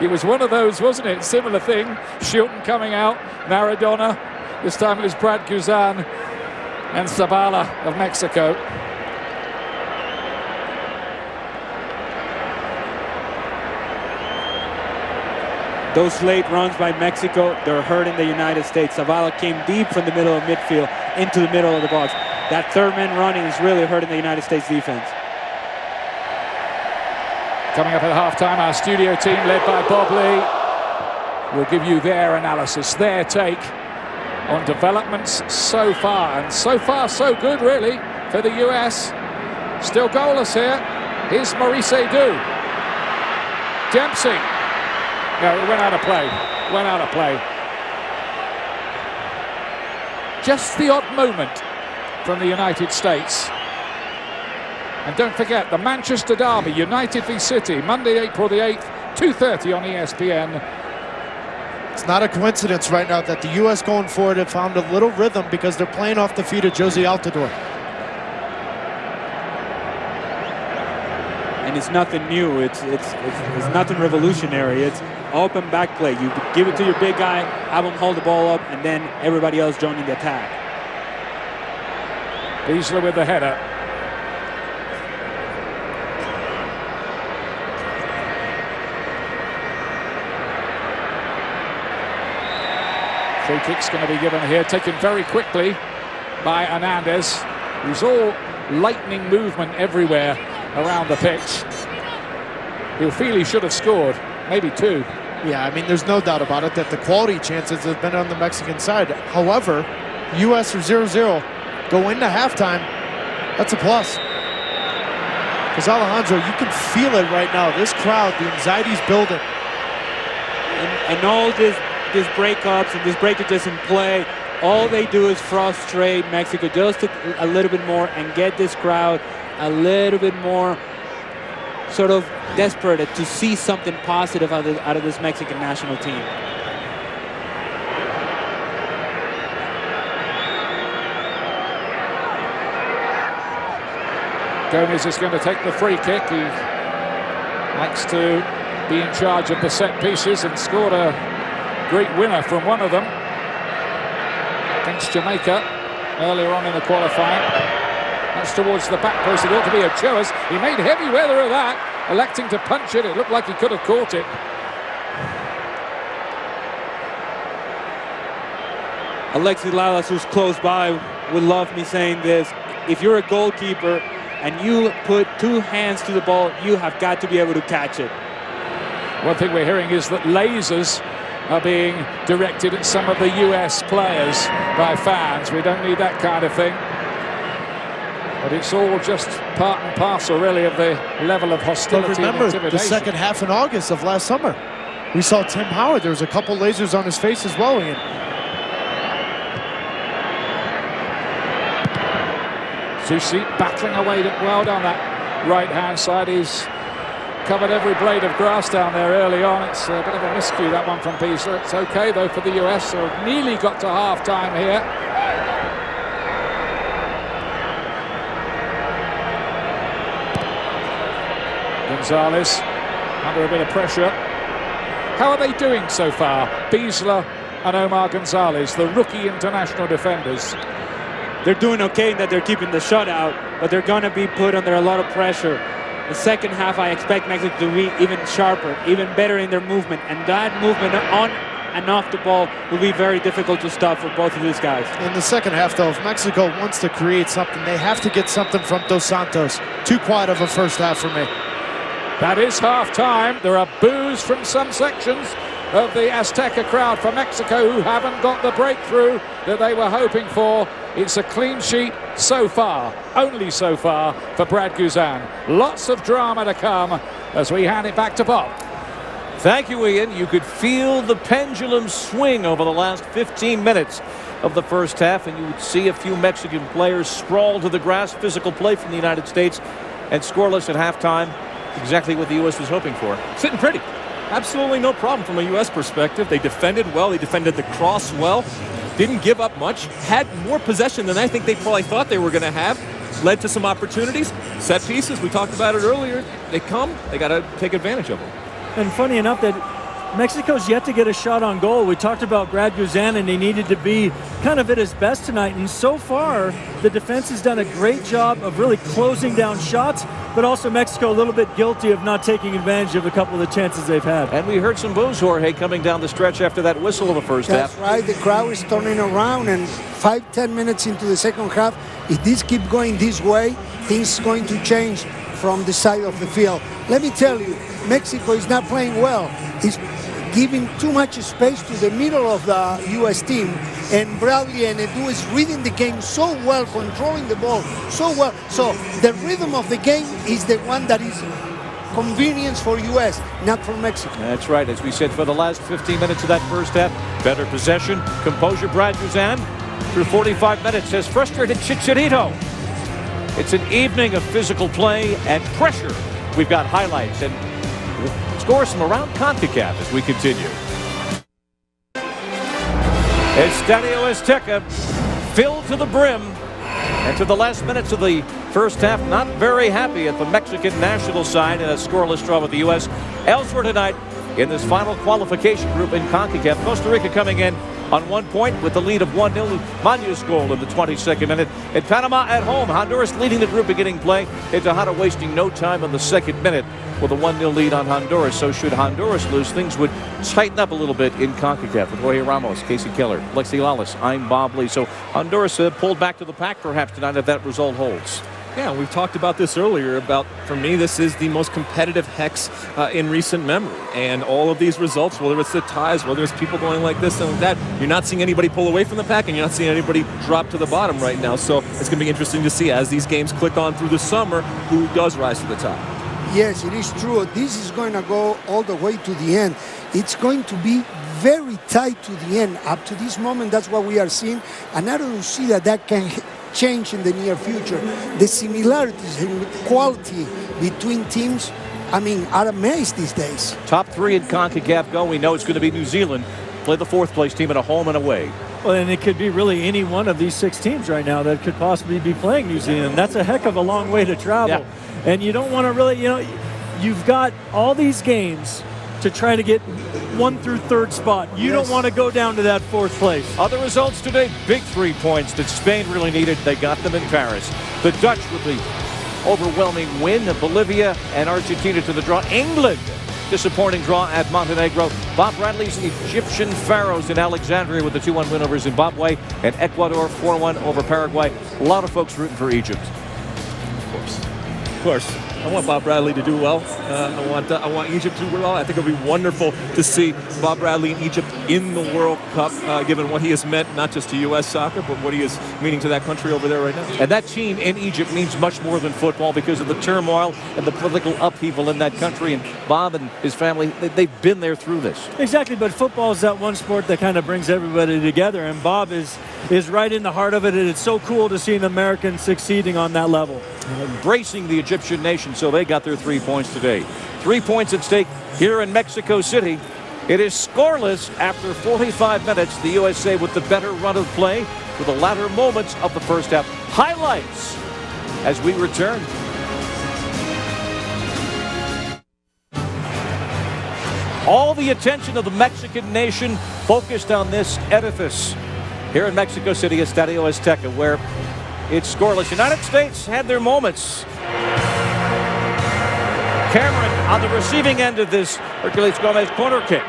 It was one of those, wasn't it? Similar thing. Shilton coming out, Maradona. This time it was Brad Guzan and Sabala of Mexico. Those late runs by Mexico, they're hurting the United States. Zavala came deep from the middle of midfield into the middle of the box. That third man running is really hurting the United States defense. Coming up at halftime, our studio team led by Bob Lee. will give you their analysis, their take on developments so far. And so far, so good, really, for the US. Still goalless here. Here's Maurice Edu. Dempsey. No, it went out of play. Went out of play. Just the odd moment from the United States. And don't forget, the Manchester Derby, United v City, Monday, April the 8th, 2:30 on ESPN. It's not a coincidence right now that the U.S. going forward have found a little rhythm because they're playing off the feet of Josie Altidore. And it's nothing new. It's nothing revolutionary. It's open back play. You give it to your big guy, have him hold the ball up, and then everybody else joining the attack. Beasley with the header. Free kick's going to be given here, taken very quickly by Hernandez, who's all lightning movement everywhere around the pitch. He'll feel he should have scored, maybe two. Yeah, I mean, there's no doubt about it that the quality chances have been on the Mexican side. However, U.S. are 0-0, go into halftime, that's a plus. Because Alejandro, you can feel it right now. This crowd, the anxiety's building. And all these breakups and these breakages in play, all they do is frustrate Mexico just a little bit more and get this crowd a little bit more sort of desperate to see something positive out of this Mexican national team. Gomez is going to take the free kick. He likes to be in charge of the set pieces and scored a great winner from one of them against Jamaica earlier on in the qualifying. That's towards the back post. It ought to be Ochoa's. He made heavy weather of that, electing to punch it. It looked like he could have caught it. Alexi Lalas, who's close by, would love me saying this. If you're a goalkeeper and you put two hands to the ball, you have got to be able to catch it. One thing we're hearing is that lasers are being directed at some of the US players by fans. We don't need that kind of thing. But it's all just part and parcel, really, of the level of hostility. But remember, and intimidation. the second half in August of last summer, we saw Tim Howard. There was a couple lasers on his face as well, Ian. Susi battling away well down that right-hand side. He's covered every blade of grass down there early on. It's a bit of a miscue, that one from Beasley. It's okay, though, for the US. So nearly got to half-time here. Gonzalez under a bit of pressure. How are they doing so far? Beasley and Omar Gonzalez, the rookie international defenders. They're doing okay in that they're keeping the shutout, but they're going to be put under a lot of pressure. The second half, I expect Mexico to be even sharper, even better in their movement, and that movement on and off the ball will be very difficult to stop for both of these guys. In the second half, though, if Mexico wants to create something, they have to get something from Dos Santos. Too quiet of a first half for me. That is half-time. There are boos from some sections of the Azteca crowd for Mexico who haven't got the breakthrough that they were hoping for. It's a clean sheet so far, only so far, for Brad Guzan. Lots of drama to come as we hand it back to Bob. Thank you, Ian. You could feel the pendulum swing over the last 15 minutes of the first half, and you would see a few Mexican players sprawl to the grass. Physical play from the United States, and scoreless at halftime. Exactly what the U.S. was hoping for. Sitting pretty. Absolutely no problem from a U.S. perspective. They defended well. They defended the cross well. Didn't give up much. Had more possession than I think they probably thought they were going to have. Led to some opportunities. Set pieces, we talked about it earlier. They come. They got to take advantage of them. And funny enough that Mexico's yet to get a shot on goal. We talked about Brad Guzan, and he needed to be kind of at his best tonight. And so far, the defense has done a great job of really closing down shots, but also Mexico a little bit guilty of not taking advantage of a couple of the chances they've had. And we heard some boos, Jorge, coming down the stretch after that whistle of the first half. That's right. The crowd is turning around, and 5-10 minutes into the second half, if this keeps going this way, things are going to change from the side of the field. Let me tell you, Mexico is not playing well. giving too much space to the middle of the U.S. team, and Bradley and Edu is reading the game so well, controlling the ball so well. So the rhythm of the game is the one that is convenience for U.S., not for Mexico. That's right. As we said, for the last 15 minutes of that first half, better possession, composure. Brad Guzan, through 45 minutes, has frustrated Chicharito. It's an evening of physical play and pressure. We've got highlights and scores from around CONCACAF as we continue. Estadio Azteca filled to the brim. And to the last minutes of the first half, not very happy at the Mexican national side in a scoreless draw with the U.S. Elsewhere tonight in this final qualification group in CONCACAF, Costa Rica coming in on 1 point with the lead of 1-0. Manu's goal in the 22nd minute. And Panama at home, Honduras leading the group beginning play. And Tejada wasting no time in the second minute with a 1-0 lead on Honduras. So should Honduras lose, things would tighten up a little bit in CONCACAF with Jorge Ramos, Casey Keller, Lexi Lawless, I'm Bob Lee. So Honduras pulled back to the pack perhaps tonight if that result holds. Yeah, we've talked about this earlier about, for me, this is the most competitive hex in recent memory. And all of these results, whether it's the ties, whether it's people going like this and like that, you're not seeing anybody pull away from the pack and you're not seeing anybody drop to the bottom right now. So it's going to be interesting to see as these games click on through the summer who does rise to the top. Yes, it is true. This is going to go all the way to the end. It's going to be very tight to the end. Up to this moment, that's what we are seeing. And I don't see that can change in the near future. The similarities in quality between teams, I mean, are amazed these days. Top three in CONCACAF go. We know it's going to be New Zealand. Play the fourth place team at a home and away. Well, and it could be really any one of these 6 teams right now that could possibly be playing New Zealand. That's a heck of a long way to travel. Yeah. And you don't want to really, you've got all these games to try to get 1 through 3rd spot. You don't want to go down to that 4th place. Other results today, big 3 points that Spain really needed. They got them in Paris. The Dutch with the overwhelming win. Bolivia and Argentina to the draw. England, disappointing draw at Montenegro. Bob Bradley's Egyptian Pharaohs in Alexandria with the 2-1 win over Zimbabwe. And Ecuador 4-1 over Paraguay. A lot of folks rooting for Egypt. Of course. I want Bob Bradley to do well. I want Egypt to do well. I think it'll be wonderful to see Bob Bradley and Egypt in the World Cup, given what he has meant, not just to U.S. soccer, but what he is meaning to that country over there right now. And that team in Egypt means much more than football because of the turmoil and the political upheaval in that country. And Bob and his family, they've been there through this. Exactly, but football is that one sport that kind of brings everybody together, and Bob is right in the heart of it, and it's so cool to see an American succeeding on that level. Embracing the Egyptian nation, so they got their 3 points today. 3 points at stake here in Mexico City. It is scoreless after 45 minutes. The USA with the better run of play for the latter moments of the first half. Highlights as we return. All the attention of the Mexican nation focused on this edifice here in Mexico City, Estadio Azteca, where it's scoreless. United States had their moments. Cameron on the receiving end of this Hercules Gomez corner kick.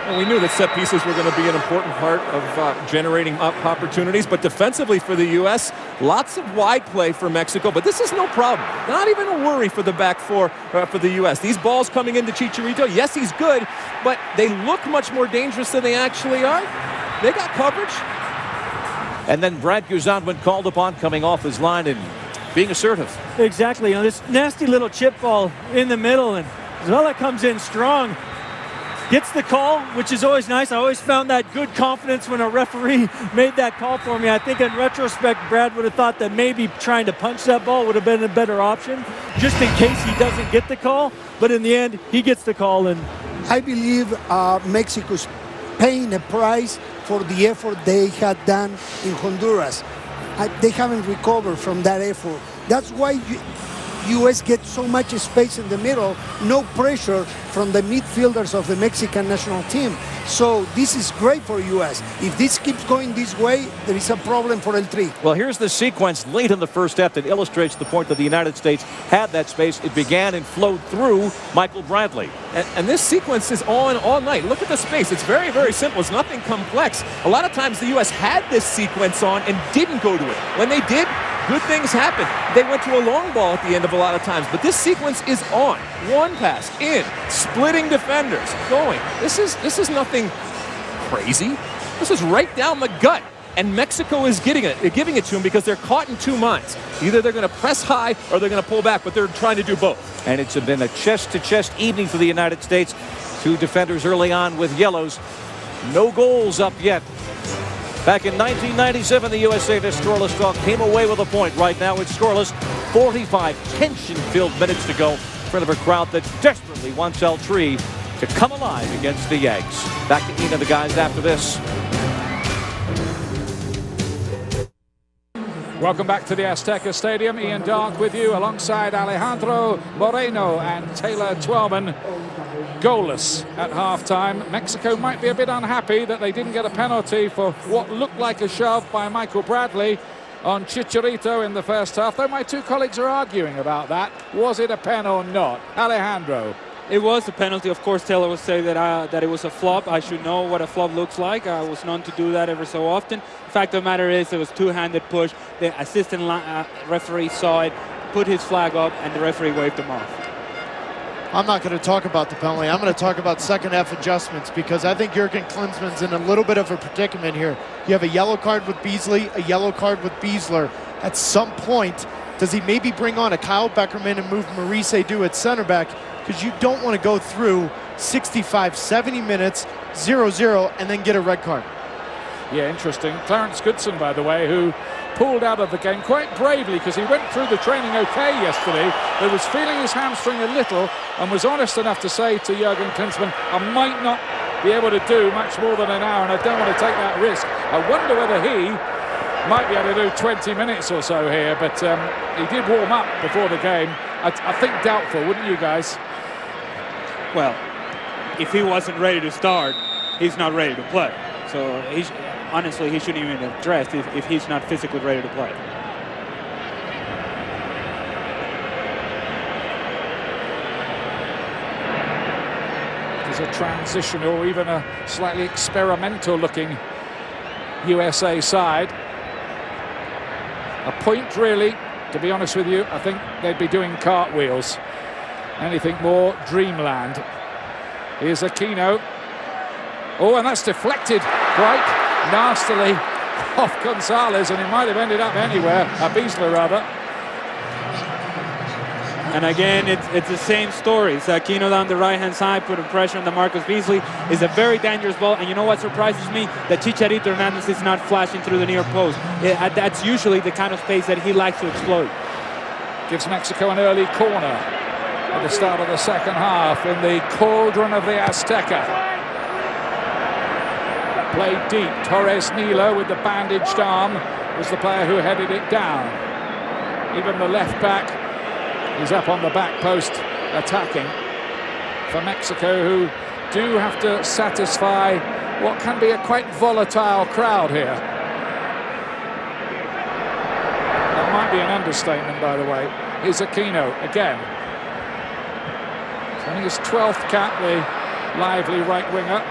Well, we knew that set pieces were going to be an important part of generating up opportunities, but defensively for the U.S., lots of wide play for Mexico, but this is no problem. Not even a worry for the back four for the U.S. These balls coming into Chicharito, yes, he's good, but they look much more dangerous than they actually are. They got coverage. And then Brad Guzan, when called upon, coming off his line and being assertive. Exactly. This nasty little chip ball in the middle, and Zella comes in strong. Gets the call, which is always nice. I always found that good confidence when a referee made that call for me. I think in retrospect, Brad would have thought that maybe trying to punch that ball would have been a better option, just in case he doesn't get the call. But in the end, he gets the call. And I believe Mexico's paying a price for the effort they had done in Honduras. They haven't recovered from that effort. That's why U.S. gets so much space in the middle, no pressure from the midfielders of the Mexican national team. So this is great for U.S. If this keeps going this way, there is a problem for El Tri. Well, here's the sequence late in the first half that illustrates the point that the United States had that space. It began and flowed through Michael Bradley. And this sequence is on all night. Look at the space. It's very, very simple. It's nothing complex. A lot of times the U.S. had this sequence on and didn't go to it. When they did, good things happen. They went to a long ball at the end of a lot of times, but this sequence is on. One pass, in, splitting defenders, going. This is nothing crazy. This is right down the gut. And Mexico is getting it. They're giving it to them because they're caught in two minds. Either they're going to press high or they're going to pull back, but they're trying to do both. And it's been a chest-to-chest evening for the United States. Two defenders early on with yellows. No goals up yet. Back in 1997, the USA, this scoreless draw, came away with a point. Right now it's scoreless. 45 tension-filled minutes to go in front of a crowd that desperately wants El Tri to come alive against the Yanks. Back to Ian and the guys after this. Welcome back to the Azteca Stadium. Ian Dark with you alongside Alejandro Moreno and Taylor Twellman. Goalless at halftime. Mexico might be a bit unhappy that they didn't get a penalty for what looked like a shove by Michael Bradley on Chicharito in the first half, though my two colleagues are arguing about that. Was it a pen or not? Alejandro. It was a penalty. Of course, Taylor would say that it was a flop. I should know what a flop looks like. I was known to do that ever so often. The fact of the matter is it was two-handed push. The assistant referee saw it, put his flag up, and the referee waved him off. I'm not going to talk about the penalty. I'm going to talk about second half adjustments because I think Jurgen Klinsmann's in a little bit of a predicament here. You have a yellow card with Beasley, a yellow card with Beasler. At some point, does he maybe bring on a Kyle Beckerman and move Maurice Edu at center back? Because you don't want to go through 65, 70 minutes, 0-0, and then get a red card. Yeah, interesting. Clarence Goodson, by the way, who pulled out of the game quite bravely because he went through the training okay yesterday, but was feeling his hamstring a little and was honest enough to say to Jurgen Klinsmann, I might not be able to do much more than an hour and I don't want to take that risk. I wonder whether he might be able to do 20 minutes or so here, but he did warm up before the game. I think doubtful, wouldn't you guys? Well, if he wasn't ready to start, he's not ready to play. So honestly, he shouldn't even have dressed if he's not physically ready to play. There's a transition or even a slightly experimental looking USA side. A point really, to be honest with you, I think they'd be doing cartwheels. Anything more, dreamland. Here's Aquino. Oh, and that's deflected quite nastily off Gonzalez, and it might have ended up anywhere, Beasler rather. And again, it's the same story. It's Aquino down the right-hand side, putting pressure on the Marcus Beasley. It's a very dangerous ball, and you know what surprises me? That Chicharito Hernandez is not flashing through the near post. That's usually the kind of space that he likes to exploit. Gives Mexico an early corner at the start of the second half in the cauldron of the Azteca. Played deep. Torres Nilo with the bandaged arm was the player who headed it down. Even the left back is up on the back post attacking for Mexico, who do have to satisfy what can be a quite volatile crowd here. That might be an understatement, by the way. Here's Aquino again. It's only his 12th cap, the lively right winger.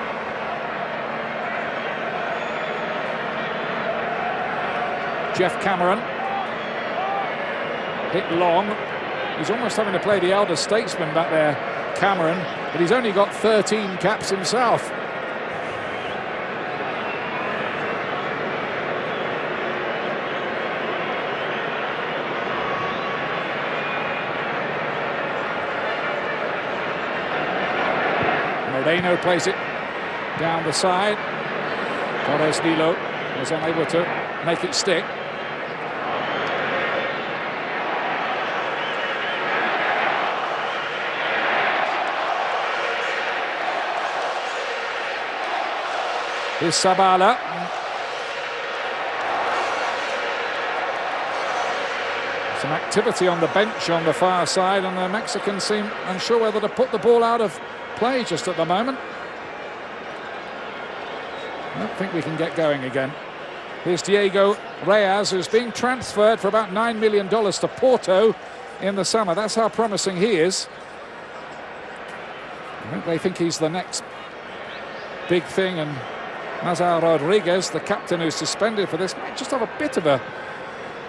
Jeff Cameron. Hit long. He's almost having to play the elder statesman back there, Cameron, but he's only got 13 caps himself. Moreno plays it down the side. Torres Nilo was unable to make it stick. Here's Sabala. Some activity on the bench on the far side, and the Mexicans seem unsure whether to put the ball out of play just at the moment. I don't think we can get going again. Here's Diego Reyes, who's being transferred for about $9 million to Porto in the summer. That's how promising he is. I think they think he's the next big thing, and Mazar Rodriguez, the captain who's suspended for this, might just have a bit of a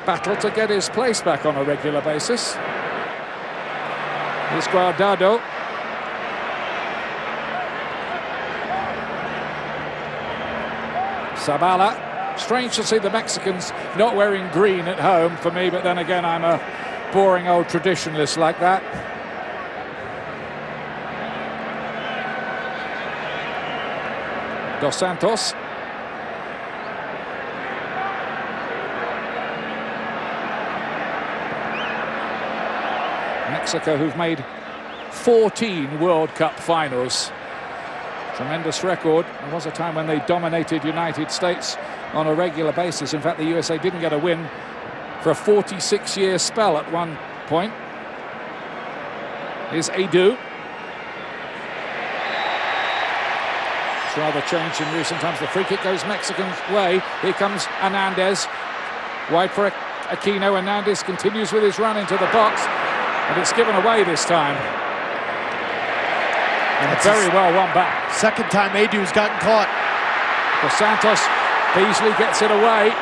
battle to get his place back on a regular basis. Here's Guardado. Zabala. Strange to see the Mexicans not wearing green at home for me, but then again, I'm a boring old traditionalist like that. Dos Santos. Mexico, who've made 14 World Cup finals. Tremendous record. There was a time when they dominated United States on a regular basis. In fact, the USA didn't get a win for a 46-year spell at one point. Here's Edu. It's rather changed in recent times. The free kick goes Mexican's way. Here comes Hernandez. Wide for Aquino. Hernandez continues with his run into the box. And it's given away this time. And very well won back. Second time Edu's gotten caught. Dos Santos, Beasley gets it away.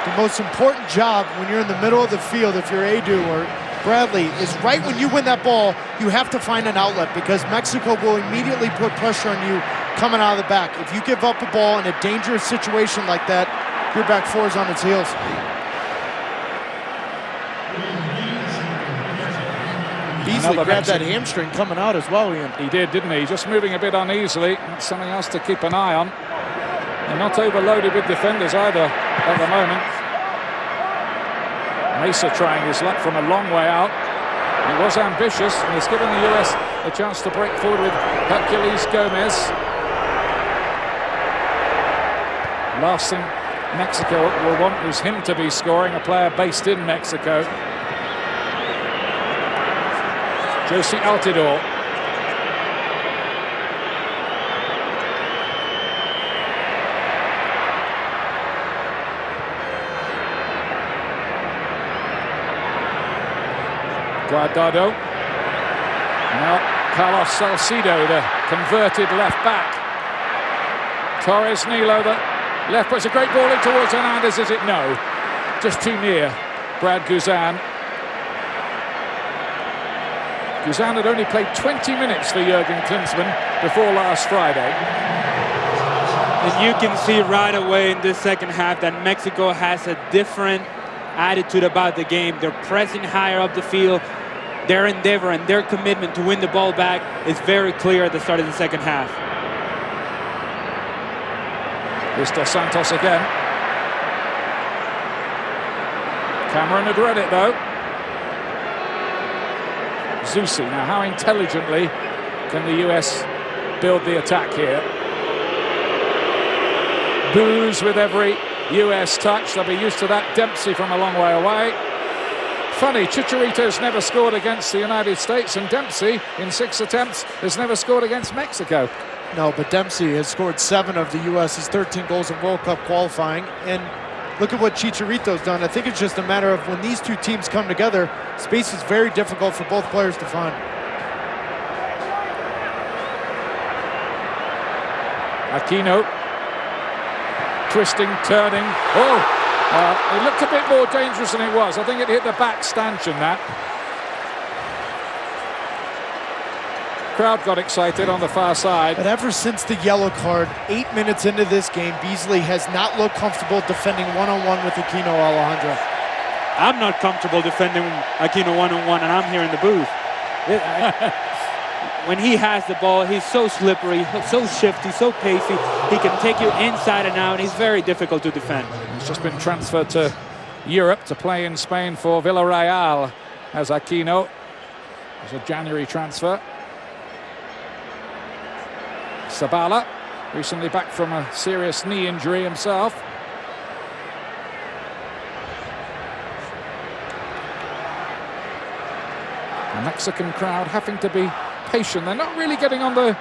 The most important job when you're in the middle of the field, if you're Edu or Bradley, is right when you win that ball, you have to find an outlet because Mexico will immediately put pressure on you coming out of the back. If you give up a ball in a dangerous situation like that, your back four is on its heels. Beasley grabbed that hamstring coming out as well, Ian. He did, didn't he? Just moving a bit uneasily. That's something else to keep an eye on. They're not overloaded with defenders either at the moment. Mesa trying his luck from a long way out. He was ambitious and has given the US a chance to break forward with Hercules Gomez. Last thing Mexico will want is him to be scoring, a player based in Mexico. Josie Altidore. Guardado. Now Carlos Salcido, the converted left back. Torres Nilo, the left, puts a great ball in towards Hernandez. Is it? No. Just too near. Brad Guzan. Guzan had only played 20 minutes for Jurgen Klinsmann before last Friday. And you can see right away in this second half that Mexico has a different attitude about the game. They're pressing higher up the field. Their endeavor and their commitment to win the ball back is very clear at the start of the second half. Here's Dos Santos again. Cameron had read it though. Zusi. Now, how intelligently can the US build the attack here? Boos with every US touch. They'll be used to that. Dempsey from a long way away. Funny, Chicharito's never scored against the United States, and Dempsey, in 6 attempts, has never scored against Mexico. No, but Dempsey has scored 7 of the US's 13 goals in World Cup qualifying. And look at what Chicharito's done. I think it's just a matter of when these two teams come together, space is very difficult for both players to find. Aquino. Twisting, turning. Oh! It looked a bit more dangerous than it was. I think it hit the back stanchion, that. Crowd got excited on the far side. But ever since the yellow card, 8 minutes into this game, Beasley has not looked comfortable defending one-on-one with Aquino, Alejandro. I'm not comfortable defending Aquino one-on-one, and I'm here in the booth. When he has the ball, he's so slippery, so shifty, so pacey. He can take you inside and out. He's very difficult to defend. He's just been transferred to Europe to play in Spain for Villarreal as Aquino. It was a January transfer. Zabala, recently back from a serious knee injury himself. The Mexican crowd having to be patient. They're not really getting on the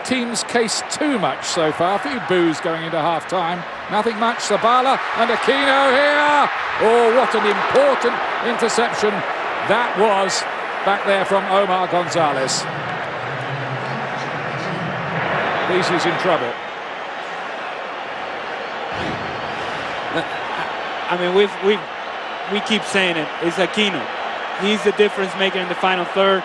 team's case too much so far. A few boos going into half-time. Nothing much. Zabala and Aquino here. Oh, what an important interception that was back there from Omar Gonzalez. Beasley's in trouble. I mean, we keep saying it. It's Aquino. He's the difference maker in the final third.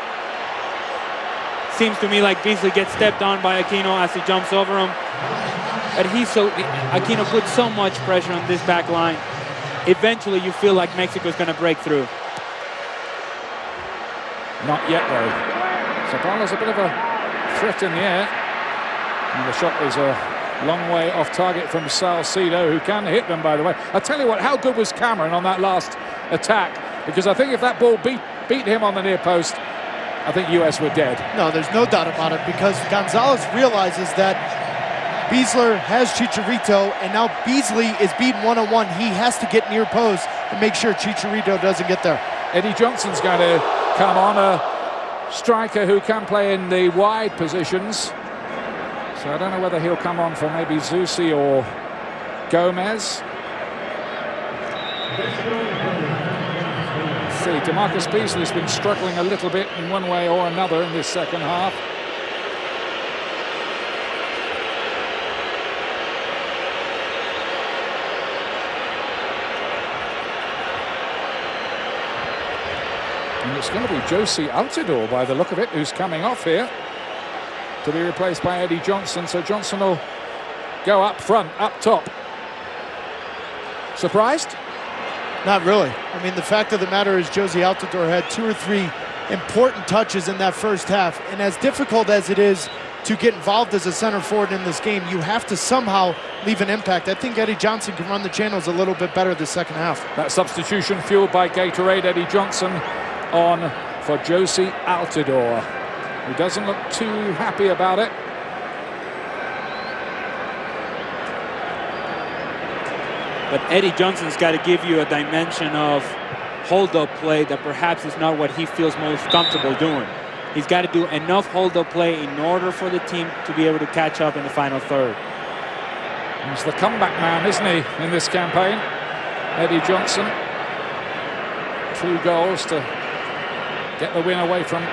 Seems to me like Beasley gets stepped on by Aquino as he jumps over him. But Aquino puts so much pressure on this back line. Eventually, you feel like Mexico's going to break through. Not yet, though. Zabala's a bit of a threat in the air. And the shot is a long way off target from Salcido, who can hit them, by the way. I'll tell you what, how good was Cameron on that last attack? Because I think if that ball beat him on the near post, I think US were dead. No, there's no doubt about it, because Gonzalez realizes that Beasler has Chicharito, and now Beasley is beaten one-on-one. He has to get near post and make sure Chicharito doesn't get there. Eddie Johnson's going to come on, a striker who can play in the wide positions. So I don't know whether he'll come on for maybe Zusi or Gomez. Let's see, DeMarcus Beasley's been struggling a little bit in one way or another in this second half. And it's going to be Josie Altidore, by the look of it, who's coming off here to be replaced by Eddie Johnson. So Johnson will go up front, up top. Surprised? Not really. I mean, the fact of the matter is Josie Altidore had 2 or 3 important touches in that first half. And as difficult as it is to get involved as a center forward in this game, you have to somehow leave an impact. I think Eddie Johnson can run the channels a little bit better the second half. That substitution fueled by Gatorade. Eddie Johnson on for Josie Altidore, who doesn't look too happy about it. But Eddie Johnson's got to give you a dimension of hold-up play that perhaps is not what he feels most comfortable doing. He's got to do enough hold-up play in order for the team to be able to catch up in the final third. He's the comeback man, isn't he, in this campaign? Eddie Johnson. 2 goals to get the win away from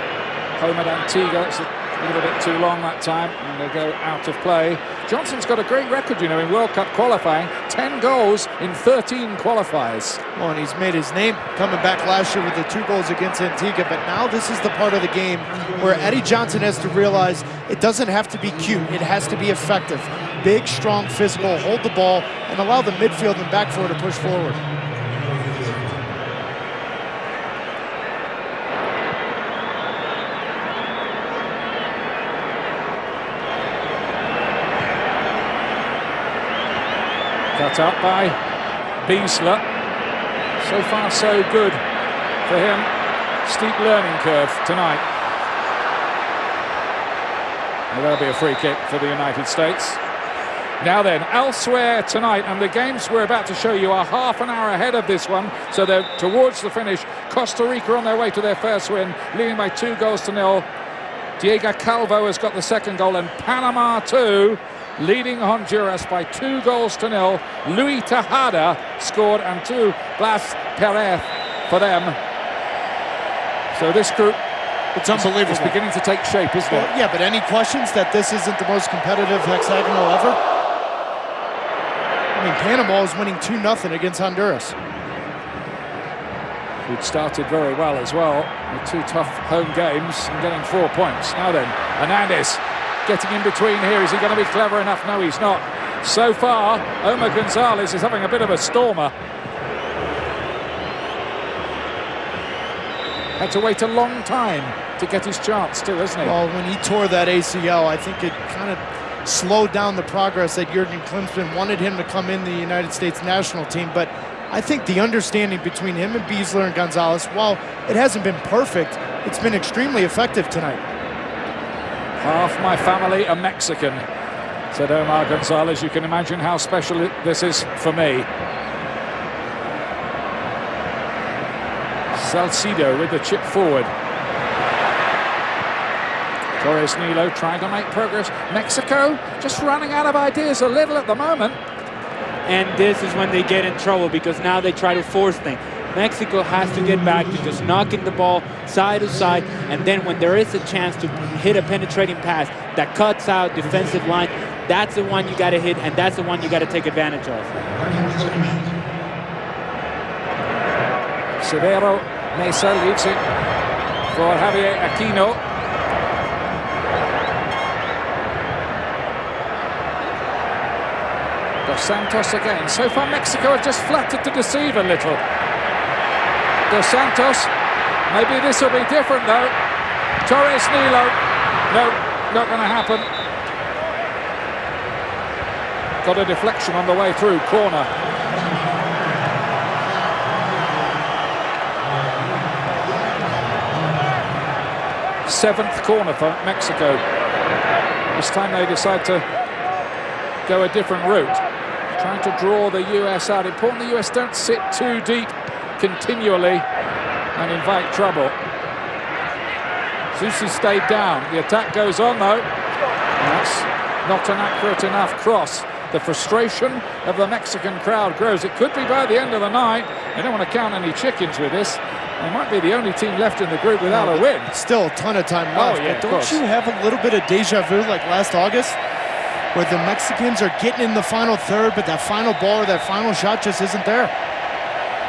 home at Antigua. It's a little bit too long that time, and they go out of play. Johnson's got a great record, you know, in World Cup qualifying. 10 goals in 13 qualifiers. Well, and he's made his name coming back last year with the 2 goals against Antigua, but now this is the part of the game where Eddie Johnson has to realize it doesn't have to be cute. It has to be effective. Big, strong, physical, hold the ball, and allow the midfield and back four to push forward. Cut up by Beasler. So far, so good for him. Steep learning curve tonight. And there'll be a free kick for the United States. Now then, elsewhere tonight, and the games we're about to show you are half an hour ahead of this one, so they're towards the finish. Costa Rica on their way to their first win, leading by 2-0. Diego Calvo has got the second goal, and Panama 2, leading Honduras by 2-0. Luis Tejada scored, and 2 Blas Perez for them. So this group, it's unbelievable. It's beginning to take shape, isn't it? Yeah, but any questions that this isn't the most competitive hexagonal ever? I mean, Panama is winning 2-0 against Honduras. Who'd started very well as well, with 2 tough home games and getting 4 points. Now then, Hernandez getting in between here. Is he going to be clever enough? No, he's not. So far, Omar Gonzalez is having a bit of a stormer. Had to wait a long time to get his chance too, hasn't he? Well, when he tore that ACL, I think it kind of slowed down the progress that Jurgen Klinsmann wanted him to come in the United States national team. But I think the understanding between him and Beasler and Gonzalez, while it hasn't been perfect, it's been extremely effective tonight. Half my family are Mexican, said Omar Gonzalez. You can imagine how special this is for me. Salcido with the chip forward. Torres Nilo trying to make progress. Mexico just running out of ideas a little at the moment. And this is when they get in trouble, because now they try to force things. Mexico has to get back to just knocking the ball side to side, and then when there is a chance to hit a penetrating pass that cuts out defensive line, that's the one you got to hit, and that's the one you got to take advantage of. Severo Mesa leaves it for Javier Aquino. Dos Santos again. So far Mexico have just flattered to deceive a little. Dos Santos, maybe this will be different though. Torres Nilo, no, not going to happen. Got a deflection on the way through, corner. Seventh corner for Mexico. This time they decide to go a different route, trying to draw the US out. Important the US don't sit too deep continually and invite trouble. Susi stayed down. The attack goes on though. That's not an accurate enough cross. The frustration of the Mexican crowd grows. It could be by the end of the night. I don't want to count any chickens with this. They might be the only team left in the group without a win. Still a ton of time left. Oh, yeah, but don't you have a little bit of deja vu like last August, where the Mexicans are getting in the final third, but that final ball or that final shot just isn't there?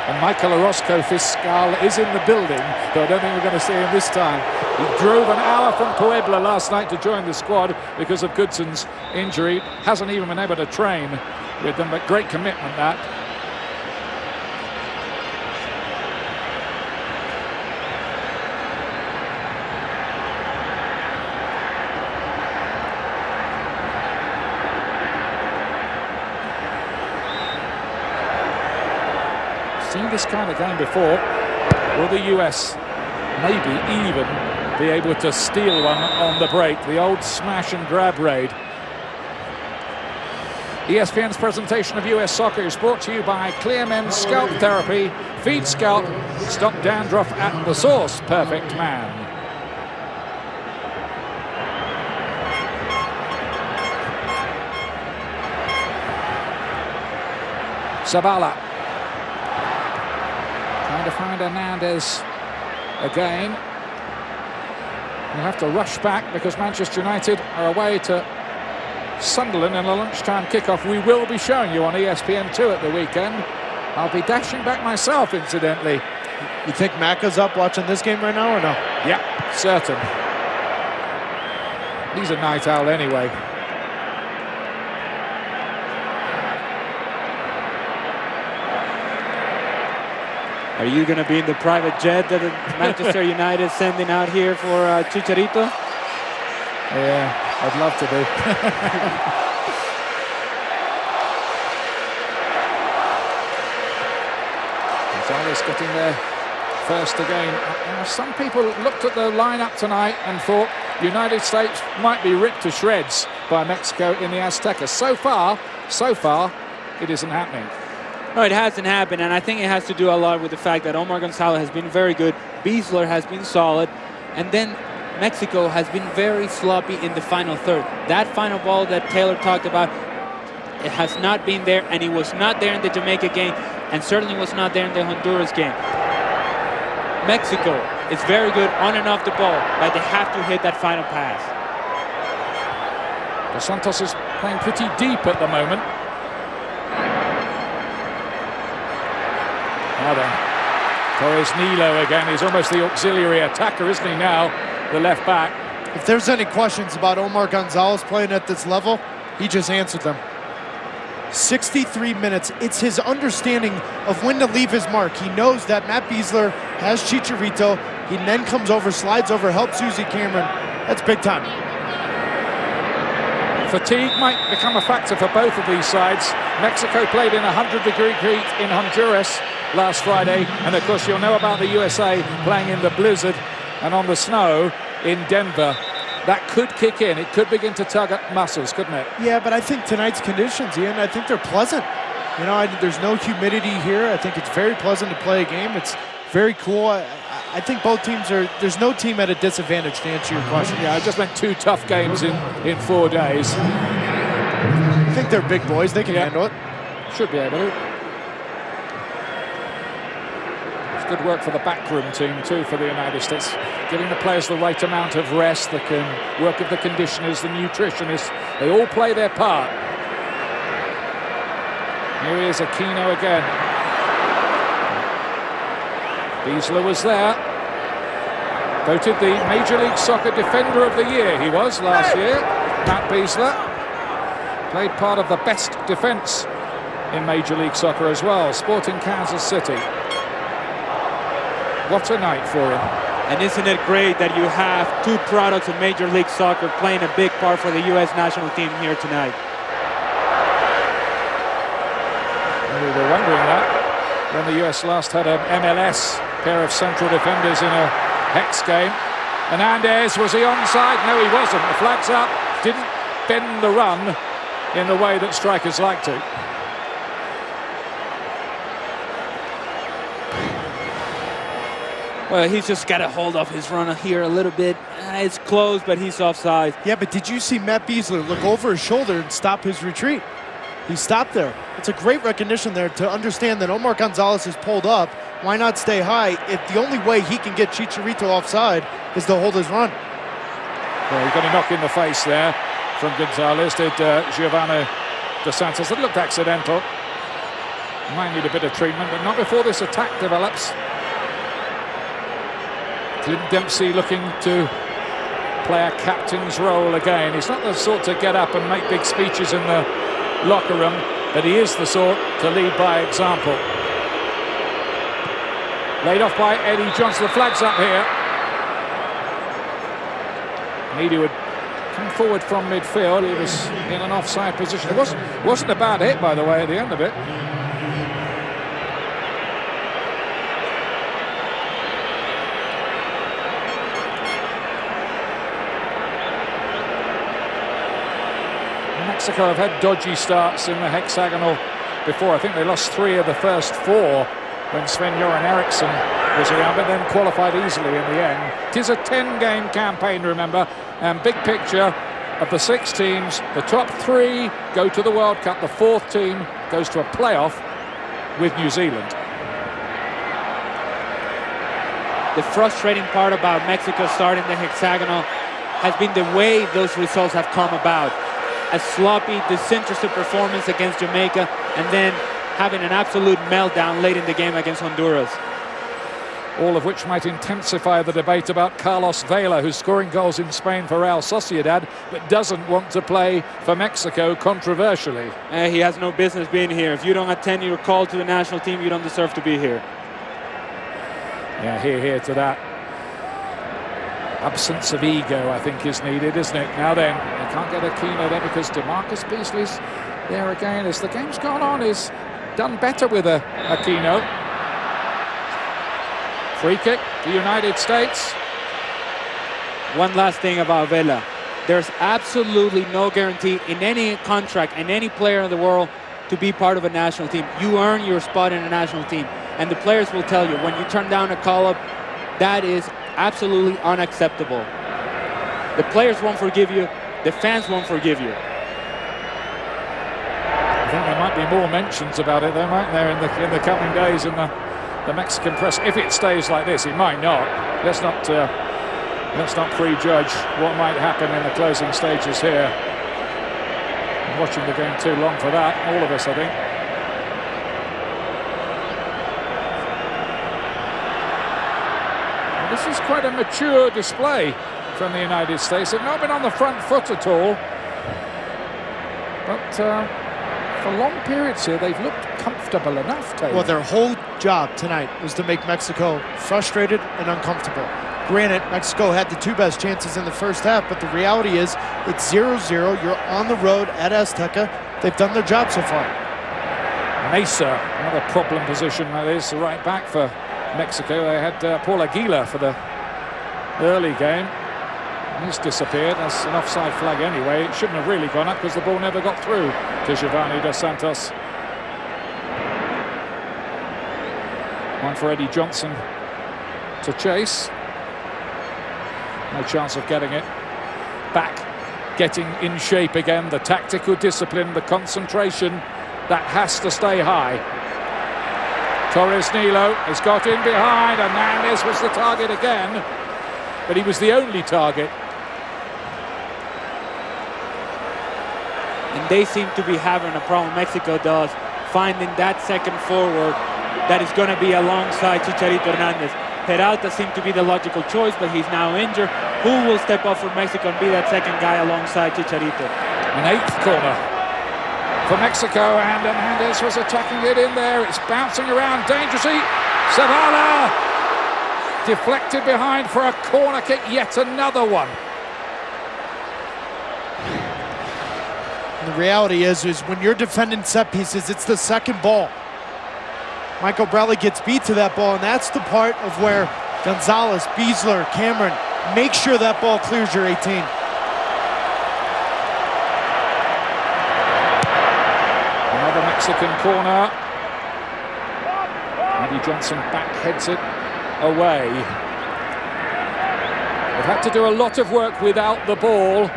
And Michael Orozco Fiscal is in the building, but I don't think we're going to see him this time. He drove an hour from Puebla last night to join the squad because of Goodson's injury. Hasn't even been able to train with them, but great commitment that. Seen this kind of game before. Will the US maybe even be able to steal one on the break? The old smash and grab raid. ESPN's presentation of US soccer is brought to you by Clear Men's Scalp Therapy. Feed scalp, stop dandruff at the source. Perfect man. Zabala. Trying to find Hernandez again. We'll have to rush back because Manchester United are away to Sunderland in a lunchtime kickoff. We will be showing you on ESPN2 at the weekend. I'll be dashing back myself, incidentally. You think Macca's up watching this game right now or no? Yeah, certain. He's a night owl anyway. Are you going to be in the private jet that Manchester United is sending out here for Chicharito? Yeah, I'd love to be. Gonzalez getting there first again. Some people looked at the lineup tonight and thought United States might be ripped to shreds by Mexico in the Azteca. So far, it isn't happening. No, it hasn't happened, and I think it has to do a lot with the fact that Omar Gonzalez has been very good, Beasler has been solid, and then Mexico has been very sloppy in the final third. That final ball that Taylor talked about, it has not been there, and it was not there in the Jamaica game, and certainly was not there in the Honduras game. Mexico is very good on and off the ball, but they have to hit that final pass. Dos Santos is playing pretty deep at the moment. Now then, Torres Nilo again. He's almost the auxiliary attacker, isn't he now? The left back. If there's any questions about Omar Gonzalez playing at this level, he just answered them. 63 minutes. It's his understanding of when to leave his mark. He knows that Matt Beasler has Chicharito. He then comes over, slides over, helps Susie Cameron. That's big time. Fatigue might become a factor for both of these sides. Mexico played in 100-degree heat in Honduras last Friday, and of course you'll know about the USA playing in the blizzard and on the snow in Denver. That could kick in. It could begin to tug at muscles, couldn't it? Yeah, but I think tonight's conditions, Ian, I think they're pleasant. You know, there's no humidity here. I think it's very pleasant to play a game. It's very cool. I think both teams are, there's no team at a disadvantage, to answer your question. Yeah, I just meant 2 tough games in 4 days. I think they're big boys. They can handle it. Should be able to. It's good work for the backroom team too for the United States, giving the players the right amount of rest. The work of the conditioners, the nutritionists, they all play their part. Here he is, Aquino again. Beasler was there. Voted the Major League Soccer Defender of the Year, he was last year. Matt Beasler played part of the best defense in Major League Soccer as well. Sporting Kansas City. What a night for him. And isn't it great that you have two products of Major League Soccer playing a big part for the U.S. national team here tonight? We were wondering that when the U.S. last had an MLS pair of central defenders in a Hex game. Hernandez, was he onside? No, he wasn't. The flag's up. Didn't bend the run in the way that strikers like to. Well, he's just got to hold off his run here a little bit. It's close, but he's offside. Yeah, but did you see Matt Beasler look over his shoulder and stop his retreat? He stopped there. It's a great recognition there to understand that Omar Gonzalez is pulled up. Why not stay high if the only way he can get Chicharito offside is to hold his run? Well, he got a knock in the face there from Gonzalez. Did Giovanni Dos Santos. It looked accidental. Might need a bit of treatment, but not before this attack develops. Clint Dempsey looking to play a captain's role again. He's not the sort to get up and make big speeches in the locker room, but he is the sort to lead by example. Laid off by Eddie Johnson. The flag's up here. Needy would come forward from midfield. He was in an offside position. It wasn't a bad hit, by the way, at the end of it. Mexico have had dodgy starts in the hexagonal before. I think they lost 3 of the first 4 when Sven-Göran Eriksson was around, but then qualified easily in the end. It is a 10-game campaign, remember, and big picture of the 6 teams, the top 3 go to the World Cup, the 4th team goes to a playoff with New Zealand. The frustrating part about Mexico starting the hexagonal has been the way those results have come about. A sloppy, disinterested performance against Jamaica, and then having an absolute meltdown late in the game against Honduras. All of which might intensify the debate about Carlos Vela, who's scoring goals in Spain for Real Sociedad, but doesn't want to play for Mexico, controversially. He has no business being here. If you don't attend your call to the national team, you don't deserve to be here. Yeah, hear to that. Absence of ego, I think, is needed, isn't it? Now then, they can't get Aquino there because DeMarcus Beasley's there again. As the game's gone on, he's done better with Aquino. Free kick, the United States. One last thing about Vela. There's absolutely no guarantee in any contract and any player in the world to be part of a national team. You earn your spot in a national team. And the players will tell you, when you turn down a call-up, that is absolutely unacceptable. The players won't forgive you. The fans won't forgive you. I think there might be more mentions about it, though, mightn't there, in the coming days in the Mexican press. If it stays like this, it might not. Let's not prejudge what might happen in the closing stages here. I'm watching the game too long for that. All of us, I think. This is quite a mature display from the United States. They've not been on the front foot at all. But for long periods here, they've looked comfortable enough, Taylor. Well, their whole job tonight was to make Mexico frustrated and uncomfortable. Granted, Mexico had the 2 best chances in the first half, but the reality is it's 0-0. You're on the road at Azteca. They've done their job so far. Mesa, another problem position that is, the right back for Mexico. They had Paul Aguilar for the early game. He's disappeared. That's an offside flag anyway. It shouldn't have really gone up because the ball never got through to Giovanni Dos Santos. One for Eddie Johnson to chase. No chance of getting it back. Getting in shape again. The tactical discipline, the concentration, that has to stay high. Torres Nilo has got in behind. Hernandez was the target again, but he was the only target. And they seem to be having a problem, Mexico does, finding that second forward that is going to be alongside Chicharito Hernandez. Peralta seemed to be the logical choice, but he's now injured. Who will step up for Mexico and be that second guy alongside Chicharito? An 8th corner for Mexico, and Hernandez was attacking it in there. It's bouncing around dangerously. Zavala deflected behind for a corner kick, yet another one. The reality is when you're defending set pieces, it's the second ball. Michael Bradley gets beat to that ball, and that's the part of where Gonzalez, Beasler, Cameron make sure that ball clears your 18. Another Mexican corner. Andy Johnson backheads it away. They've had to do a lot of work without the ball,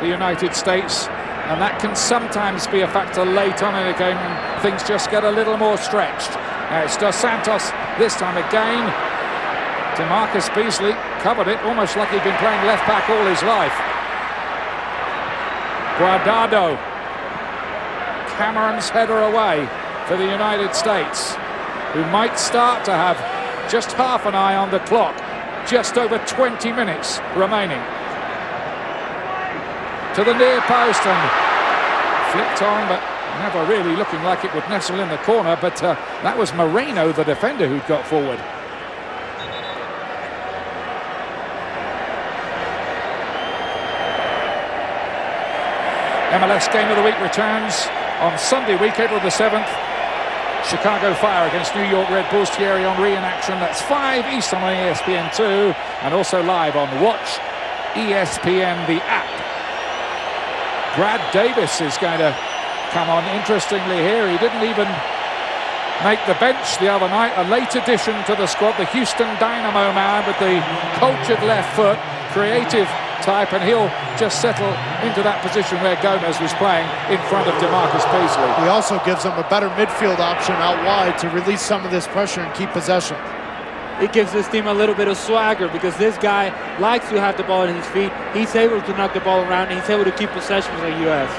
the United States, and that can sometimes be a factor late on in a game when things just get a little more stretched. It's Dos Santos this time again. DeMarcus Beasley covered it almost like he'd been playing left back all his life. Guardado. Cameron's header away for the United States, who might start to have just half an eye on the clock. Just over 20 minutes remaining. To the near post and flicked on, but never really looking like it would nestle in the corner. But that was Moreno, the defender, who'd got forward. MLS Game of the Week returns on Sunday week, April the 7th. Chicago Fire against New York Red Bulls. Thierry Henry in action. That's 5 Eastern on ESPN2 and also live on Watch ESPN, the app. Brad Davis is going to come on. Interestingly here, he didn't even make the bench the other night. A late addition to the squad, the Houston Dynamo man with the cultured left foot, creative type, and he'll just settle into that position where Gomez was playing in front of DeMarcus Beasley. He also gives them a better midfield option out wide to release some of this pressure and keep possession. It gives this team a little bit of swagger because this guy likes to have the ball at his feet. He's able to knock the ball around, and he's able to keep possession for the U.S.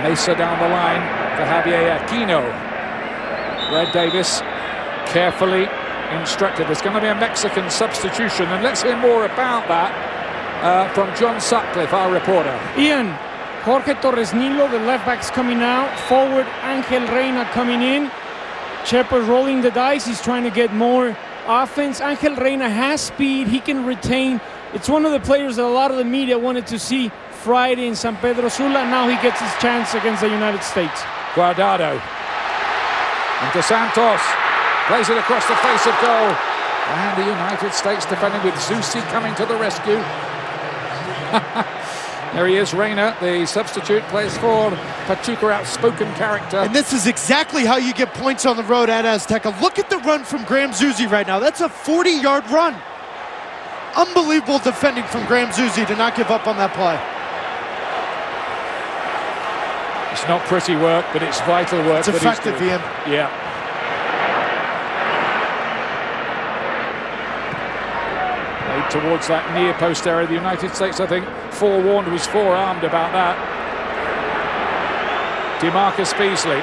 Mesa down the line for Javier Aquino. Red Davis carefully instructed. There's going to be a Mexican substitution, and let's hear more about that from John Sutcliffe, our reporter. Ian, Jorge Torres Nilo, the left back's coming out. Forward, Angel Reyna coming in. Chepa's rolling the dice. He's trying to get more offense. Angel Reyna has speed. He can retain. It's one of the players that a lot of the media wanted to see Friday in San Pedro Sula. Now he gets his chance against the United States. Guardado. And Dos Santos plays it across the face of goal. And the United States defending with Zusi coming to the rescue. There he is, Reyna, the substitute, plays for Pachuca, outspoken character. And this is exactly how you get points on the road at Azteca. Look at the run from Graham Zusi right now. That's a 40-yard run. Unbelievable defending from Graham Zusi to not give up on that play. It's not pretty work, but it's vital work. It's effective, Ian. Yeah. Made towards that near post area. The United States, I think, forewarned, was forearmed about that. DeMarcus Beasley.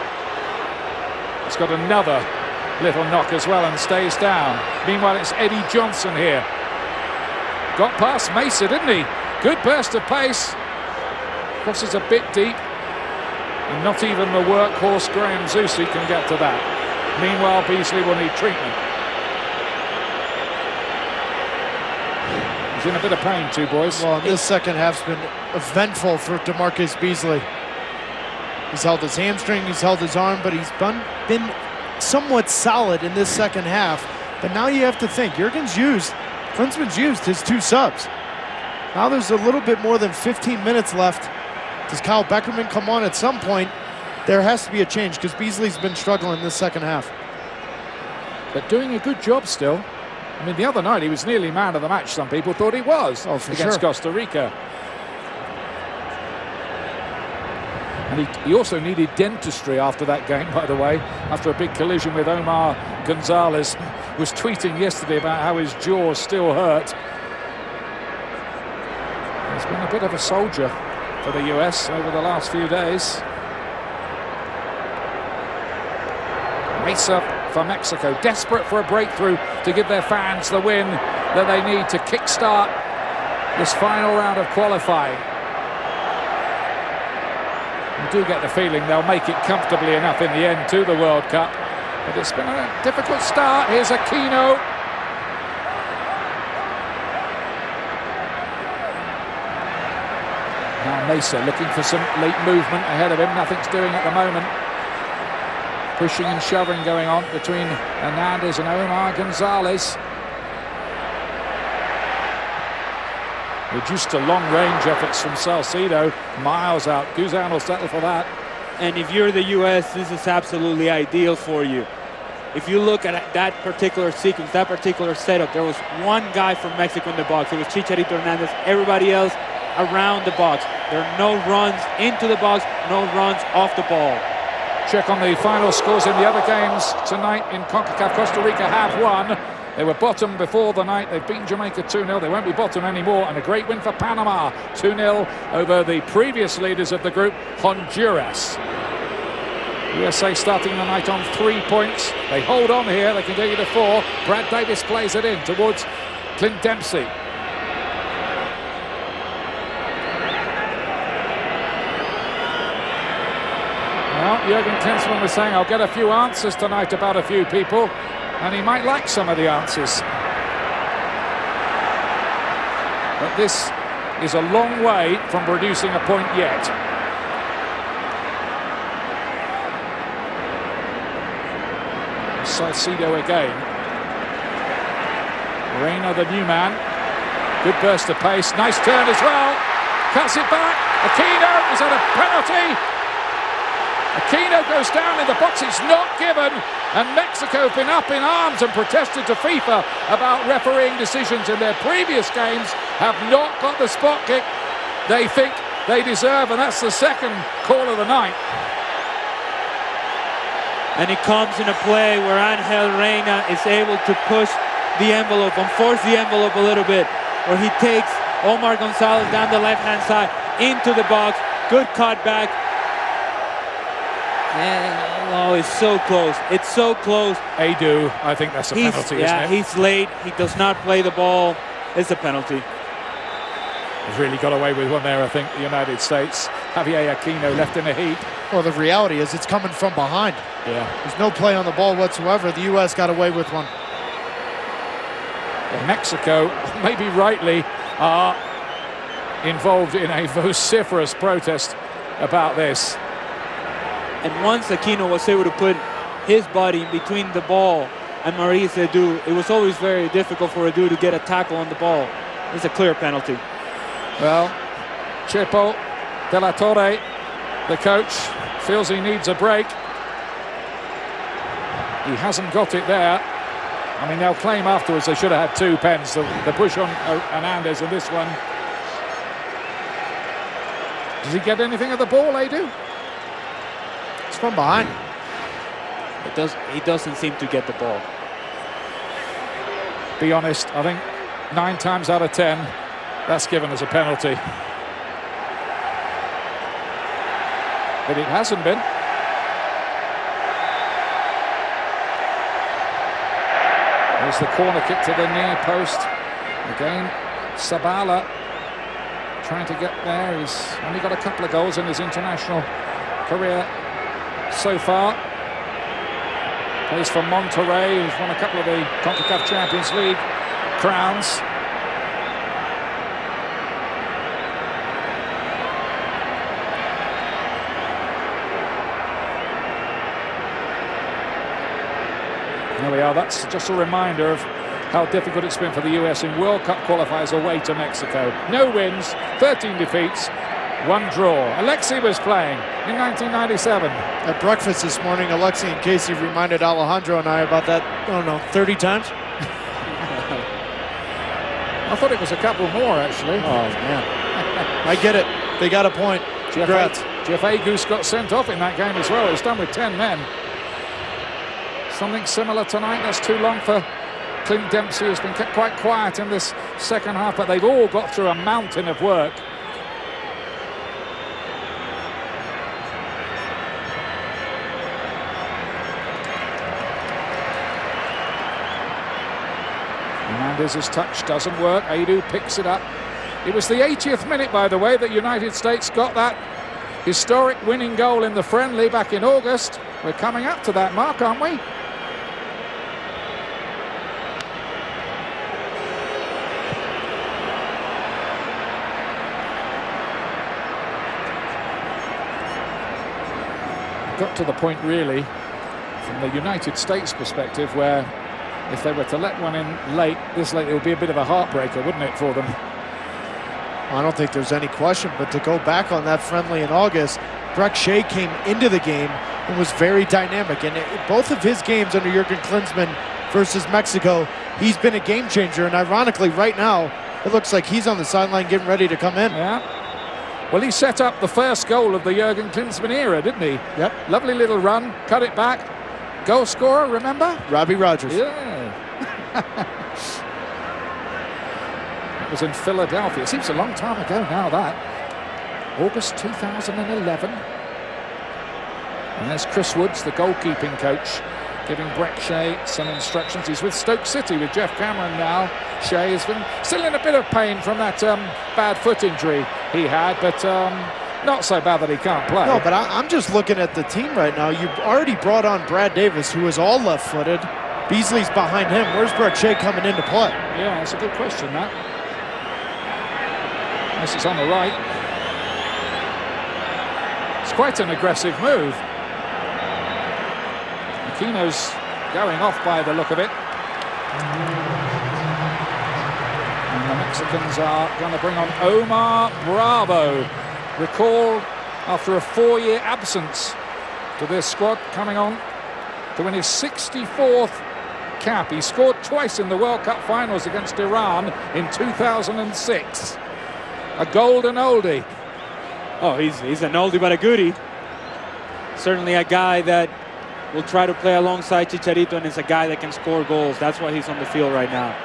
He's got another little knock as well and stays down. Meanwhile, it's Eddie Johnson here. Got past Mesa, didn't he? Good burst of pace. Crosses a bit deep. And not even the workhorse Graham Zusi can get to that. Meanwhile, Beasley will need treatment. He's in a bit of pain, two boys. Well, this second half's been eventful for DeMarcus Beasley. He's held his hamstring, he's held his arm, but he's been somewhat solid in this second half. But now you have to think, Klinsmann's used his two subs. Now there's a little bit more than 15 minutes left. Does Kyle Beckerman come on at some point? There has to be a change because Beasley's been struggling this second half. But doing a good job still. I mean, the other night he was nearly man of the match. Some people thought he was against Costa Rica. And he also needed dentistry after that game, by the way, after a big collision with Omar Gonzalez. Was tweeting yesterday about how his jaw still hurt. He's been a bit of a soldier for the US over the last few days. Mesa for Mexico, desperate for a breakthrough to give their fans the win that they need to kickstart this final round of qualifying. You do get the feeling they'll make it comfortably enough in the end to the World Cup. But it's been a difficult start. Here's Aquino. Now Mesa looking for some late movement ahead of him. Nothing's doing at the moment. Pushing and shoving going on between Hernandez and Omar Gonzalez. Reduced to long-range efforts from Salcido. Miles out. Guzan will settle for that. And if you're the U.S., this is absolutely ideal for you. If you look at that particular sequence, that particular setup, there was one guy from Mexico in the box. It was Chicharito Hernandez. Everybody else around the box. There are no runs into the box, no runs off the ball. Check on the final scores in the other games tonight in CONCACAF. Costa Rica have won. They were bottom before the night. They've beaten Jamaica 2-0. They won't be bottom anymore. And a great win for Panama, 2-0 over the previous leaders of the group, Honduras. USA starting the night on 3 points. They hold on here. They can take it to 4. Brad Davis plays it in towards Clint Dempsey. Well, Jurgen Klinsmann was saying, I'll get a few answers tonight about a few people, and he might like some of the answers. But this is a long way from producing a point yet. Salcido again. Reina, the new man. Good burst of pace. Nice turn as well. Cuts it back. Aquino, is that a penalty? Aquino goes down in the box. It's not given. And Mexico have been up in arms and protested to FIFA about refereeing decisions in their previous games. Have not got the spot kick they think they deserve. And that's the second call of the night. And it comes in a play where Angel Reina is able to push the envelope and force the envelope a little bit, where he takes Omar Gonzalez down the left-hand side into the box. Good cut back. And, oh, it's so close. It's so close. Adu, I think that's a penalty, isn't it? He's late. He does not play the ball. It's a penalty. He's really got away with one there, I think, the United States. Javier Aquino left in a heap. Well, the reality is it's coming from behind. Yeah. There's no play on the ball whatsoever. The U.S. got away with one. Well, Mexico, maybe rightly, are involved in a vociferous protest about this. And once Aquino was able to put his body between the ball and Maurice Edu, it was always very difficult for Edu to get a tackle on the ball. It's a clear penalty. Well, Chepo de la Torre, the coach, feels he needs a break. He hasn't got it there. I mean, they'll claim afterwards they should have had 2 pens. The push on Hernandez and this one. Does he get anything of the ball, Adu? It's from behind. He doesn't seem to get the ball. Be honest, I think 9 times out of 10, that's given as a penalty. But it hasn't been. There's the corner kick to the near post. Again, Sabala trying to get there. He's only got a couple of goals in his international career so far. Plays for Monterrey, who's won a couple of the CONCACAF Champions League crowns. There we are. That's just a reminder of how difficult it's been for the US in World Cup qualifiers away to Mexico. No wins, 13 defeats, 1 draw. Alexi was playing in 1997. At breakfast this morning, Alexi and Casey reminded Alejandro and I about that, I don't know, 30 times? I thought it was a couple more, actually. Oh, man. I get it. They got a point. Jeff Congrats. Jeff Agus got sent off in that game as well. It was done with 10 men. Something similar tonight. That's too long for Clint Dempsey, who's been kept quite quiet in this second half, but they've all got through a mountain of work. Hernandez's touch doesn't work. Adu picks it up. It was the 80th minute, by the way, that United States got that historic winning goal in the friendly back in August. We're coming up to that mark, aren't we? Got to the point, really, from the United States perspective, where if they were to let one in this late, it would be a bit of a heartbreaker, wouldn't it, for them? I don't think there's any question, but to go back on that friendly in August, Brek Shea came into the game and was very dynamic. And both of his games under Jurgen Klinsmann versus Mexico, he's been a game changer. And ironically, right now, it looks like he's on the sideline getting ready to come in. Yeah. Well, he set up the first goal of the Jurgen Klinsmann era, didn't he? Yep. Lovely little run, cut it back. Goal scorer, remember? Robbie Rogers. Yeah. It was in Philadelphia. It seems a long time ago now, that. August 2011. And there's Chris Woods, the goalkeeping coach, giving Brek Shea some instructions. He's with Stoke City with Jeff Cameron now. Shea has been still in a bit of pain from that bad foot injury he had, but not so bad that he can't play. No, but I'm just looking at the team right now. You've already brought on Brad Davis, who is all left-footed. Beasley's behind him. Where's Brek Shea coming into play? Yeah, that's a good question, that. This is on the right. It's quite an aggressive move. Aquino's going off by the look of it. And the Mexicans are going to bring on Omar Bravo, recalled after a 4-year absence to this squad, coming on to win his 64th cap. He scored twice in the World Cup finals against Iran in 2006. A golden oldie. Oh, he's an oldie but a goodie. Certainly a guy that will try to play alongside Chicharito, and is a guy that can score goals. That's why he's on the field right now.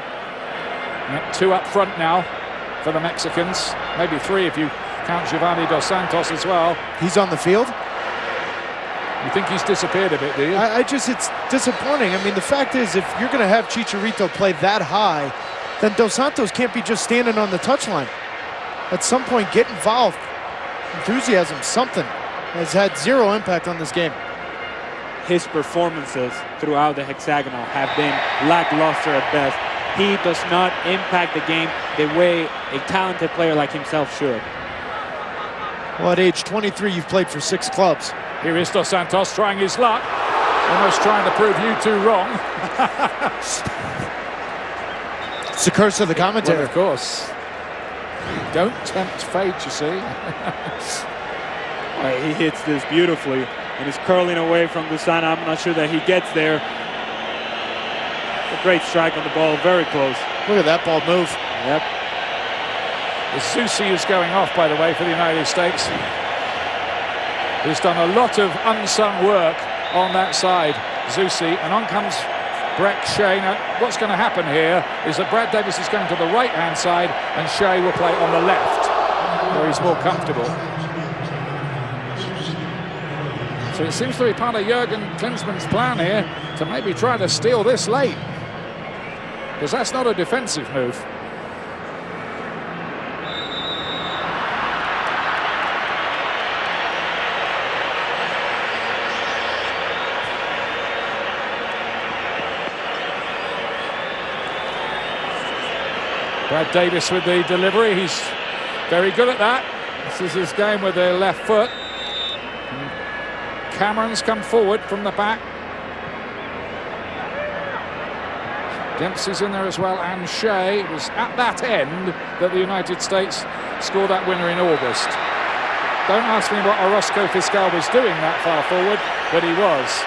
Yep, 2 up front now for the Mexicans. Maybe 3 if you count Giovanni Dos Santos as well. He's on the field? You think he's disappeared a bit, do you? It's disappointing. I mean, the fact is, if you're going to have Chicharito play that high, then Dos Santos can't be just standing on the touchline. At some point, get involved. Enthusiasm, something, has had 0 impact on this game. His performances throughout the hexagonal have been lackluster at best. He does not impact the game the way a talented player like himself should. Well, at age 23, you've played for 6 clubs. Here is Dos Santos trying his luck. Almost trying to prove you 2 wrong. It's the curse of the commentator. Well, of course. Don't tempt fate, you see. He hits this beautifully and is curling away from Gusana. I'm not sure that he gets there. A great strike on the ball, very close. Look at that ball move. Yep. Zusi is going off, by the way, for the United States. He's done a lot of unsung work on that side, Zusi, and on comes Brek Shea. Now, what's going to happen here is that Brad Davis is going to the right-hand side and Shea will play on the left, where he's more comfortable. So it seems to be part of Jurgen Klinsmann's plan here to maybe try to steal this late, because that's not a defensive move. Brad Davis with the delivery. He's very good at that. This is his game with the left foot. And Cameron's come forward from the back. Dempsey's in there as well, and Shea. It was at that end that the United States scored that winner in August. Don't ask me what Orozco Fiscal was doing that far forward, but he was.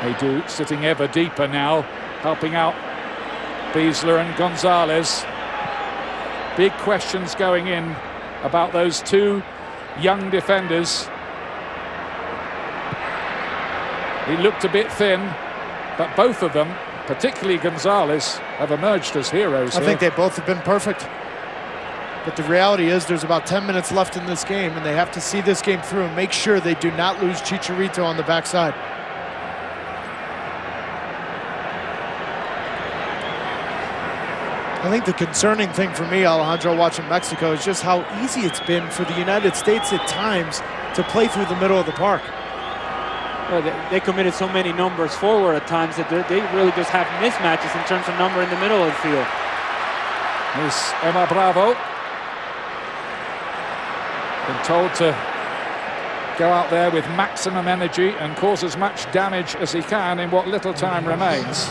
They do, sitting ever deeper now, helping out Beasler and Gonzalez. Big questions going in about those two young defenders. He looked a bit thin, but both of them, particularly Gonzalez, have emerged as heroes. I think they both have been perfect. But the reality is there's about 10 minutes left in this game, and they have to see this game through and make sure they do not lose Chicharito on the backside. I think the concerning thing for me, Alejandro, watching Mexico is just how easy it's been for the United States at times to play through the middle of the park. Well, they committed so many numbers forward at times that they really just have mismatches in terms of number in the middle of the field. Here's Omar Bravo. Been told to go out there with maximum energy and cause as much damage as he can in what little time remains.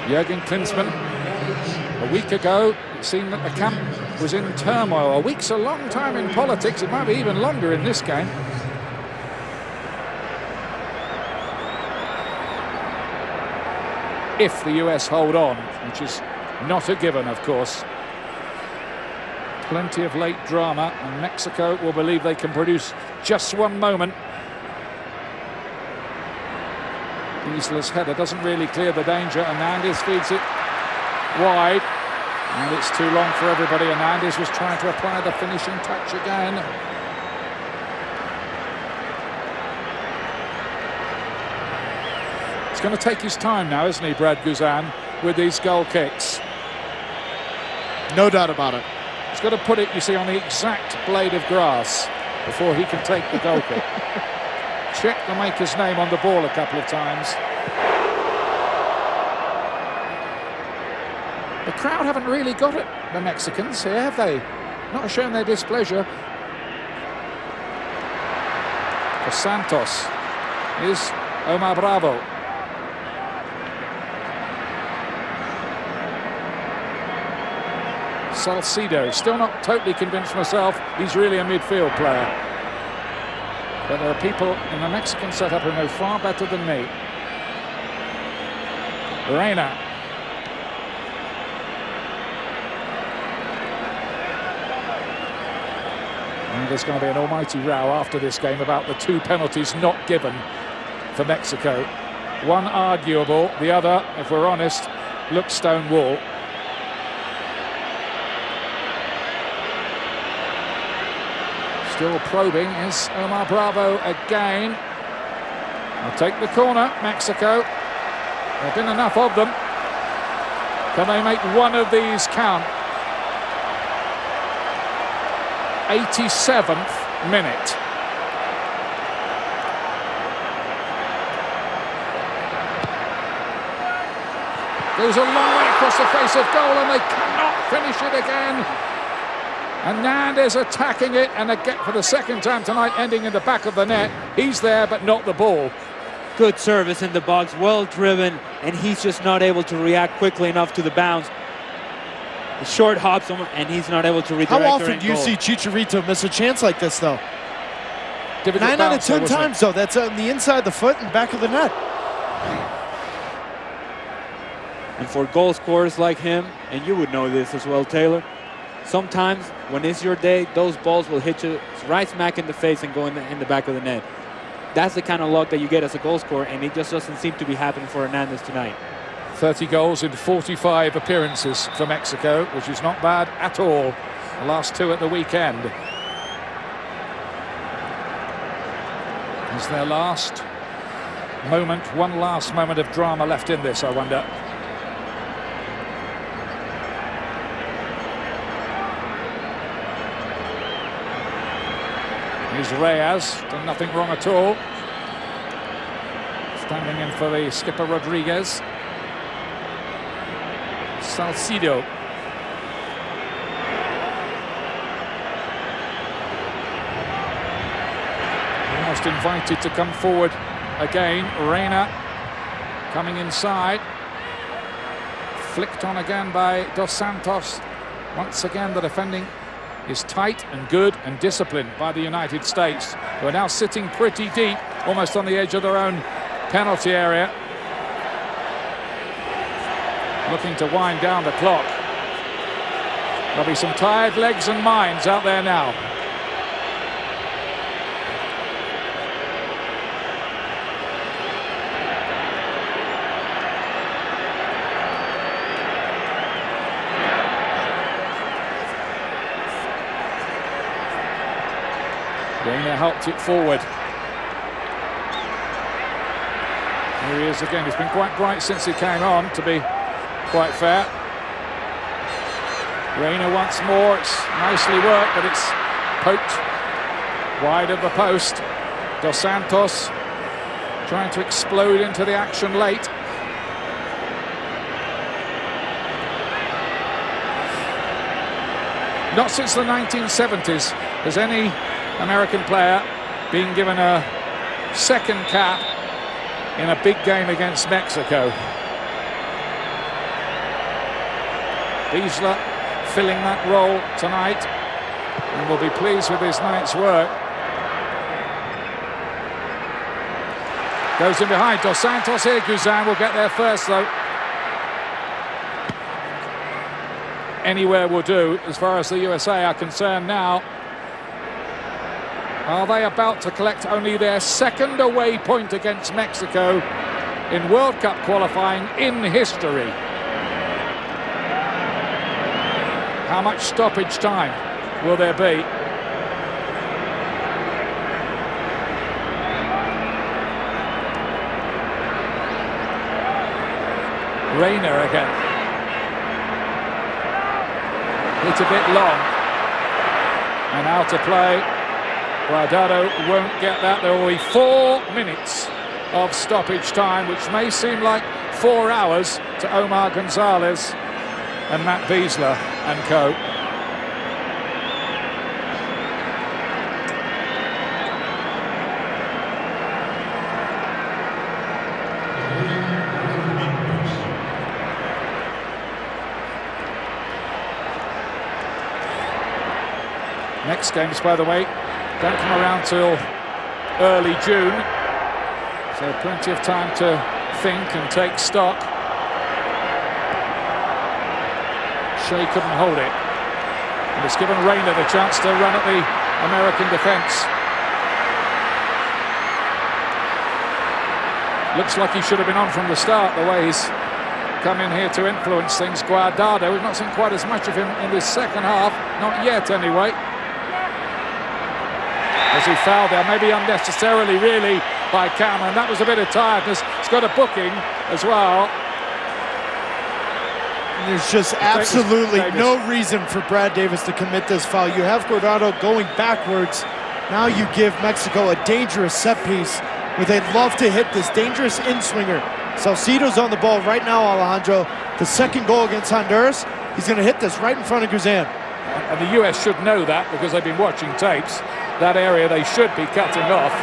Jurgen Klinsmann, a week ago, it seemed that the camp was in turmoil. A week's a long time in politics. It might be even longer in this game. If the US hold on, which is not a given, of course. Plenty of late drama, and Mexico will believe they can produce just one moment. Beasler's header doesn't really clear the danger. Hernandez feeds it wide, and it's too long for everybody. Hernandez was trying to apply the finishing touch again. It's going to take his time now, isn't he, Brad Guzan, with these goal kicks? No doubt about it. He's got to put it, you see, on the exact blade of grass before he can take the goal kick. Check the maker's name on the ball a couple of times. The crowd haven't really got it, the Mexicans here, have they? Not shown their displeasure. For Santos is Omar Bravo. Salcido, still not totally convinced myself he's really a midfield player. But there are people in the Mexican setup who know far better than me. Reina. And there's going to be an almighty row after this game about the two penalties not given for Mexico. One arguable, the other, if we're honest, looks stone wall. Still probing is Omar Bravo again. I'll take the corner, Mexico. There have been enough of them. Can they make one of these count? 87th minute. Goes a long way across the face of goal, and they cannot finish it again. Hernandez attacking it, and again for the second time tonight, ending in the back of the net. He's there, but not the ball. Good service in the box, well driven, and he's just not able to react quickly enough to the bounce. The short hops him, and he's not able to redirect. How often do you see Chicharito miss a chance like this, though? 9 out of 10 times, though. That's on the inside of the foot and back of the net. And for goal scorers like him, and you would know this as well, Taylor, sometimes when it's your day, those balls will hit you right smack in the face and go in the back of the net. That's the kind of luck that you get as a goal scorer, and it just doesn't seem to be happening for Hernandez tonight. 30 goals in 45 appearances for Mexico, which is not bad at all. The last two at the weekend. Is their last moment, one last moment of drama left in this, I wonder. Here's Reyes, done nothing wrong at all. Standing in for the skipper Rodriguez. Salcido. Almost invited to come forward again. Reina coming inside. Flicked on again by Dos Santos. Once again the defending is tight and good and disciplined by the United States, who are now sitting pretty deep, almost on the edge of their own penalty area, looking to wind down the clock. There'll be some tired legs and minds out there now. Reina helped it forward. Here he is again. He's been quite bright since he came on, to be quite fair. Reina once more. It's nicely worked, but it's poked wide of the post. Dos Santos trying to explode into the action late. Not since the 1970s has any American player being given a second cap in a big game against Mexico. Biesler filling that role tonight and will be pleased with his night's work. Goes in behind Dos Santos here. Guzan will get there first though. Anywhere will do as far as the USA are concerned now. Are they about to collect only their second away point against Mexico in World Cup qualifying in history? How much stoppage time will there be? Reina again. It's a bit long. And out to play. Guardado won't get that. There will be 4 minutes of stoppage time, which may seem like 4 hours to Omar Gonzalez and Matt Biesler and co. Next games, by the way, don't come around till early June, so plenty of time to think and take stock. Shea couldn't hold it, and it's given Reina the chance to run at the American defence. Looks like he should have been on from the start, the way he's come in here to influence things. Guardado, we've not seen quite as much of him in this second half, not yet anyway. As he fouled there, maybe unnecessarily really by Cameron. That was a bit of tiredness. He's got a booking as well. There's just absolutely no reason for Brad Davis to commit this foul. You have Guardado going backwards. Now you give Mexico a dangerous set piece where they'd love to hit this dangerous in-swinger. Salcido's on the ball right now, Alejandro. The second goal against Honduras, he's going to hit this right in front of Guzan. And the US should know that because they've been watching tapes. That area they should be cutting off.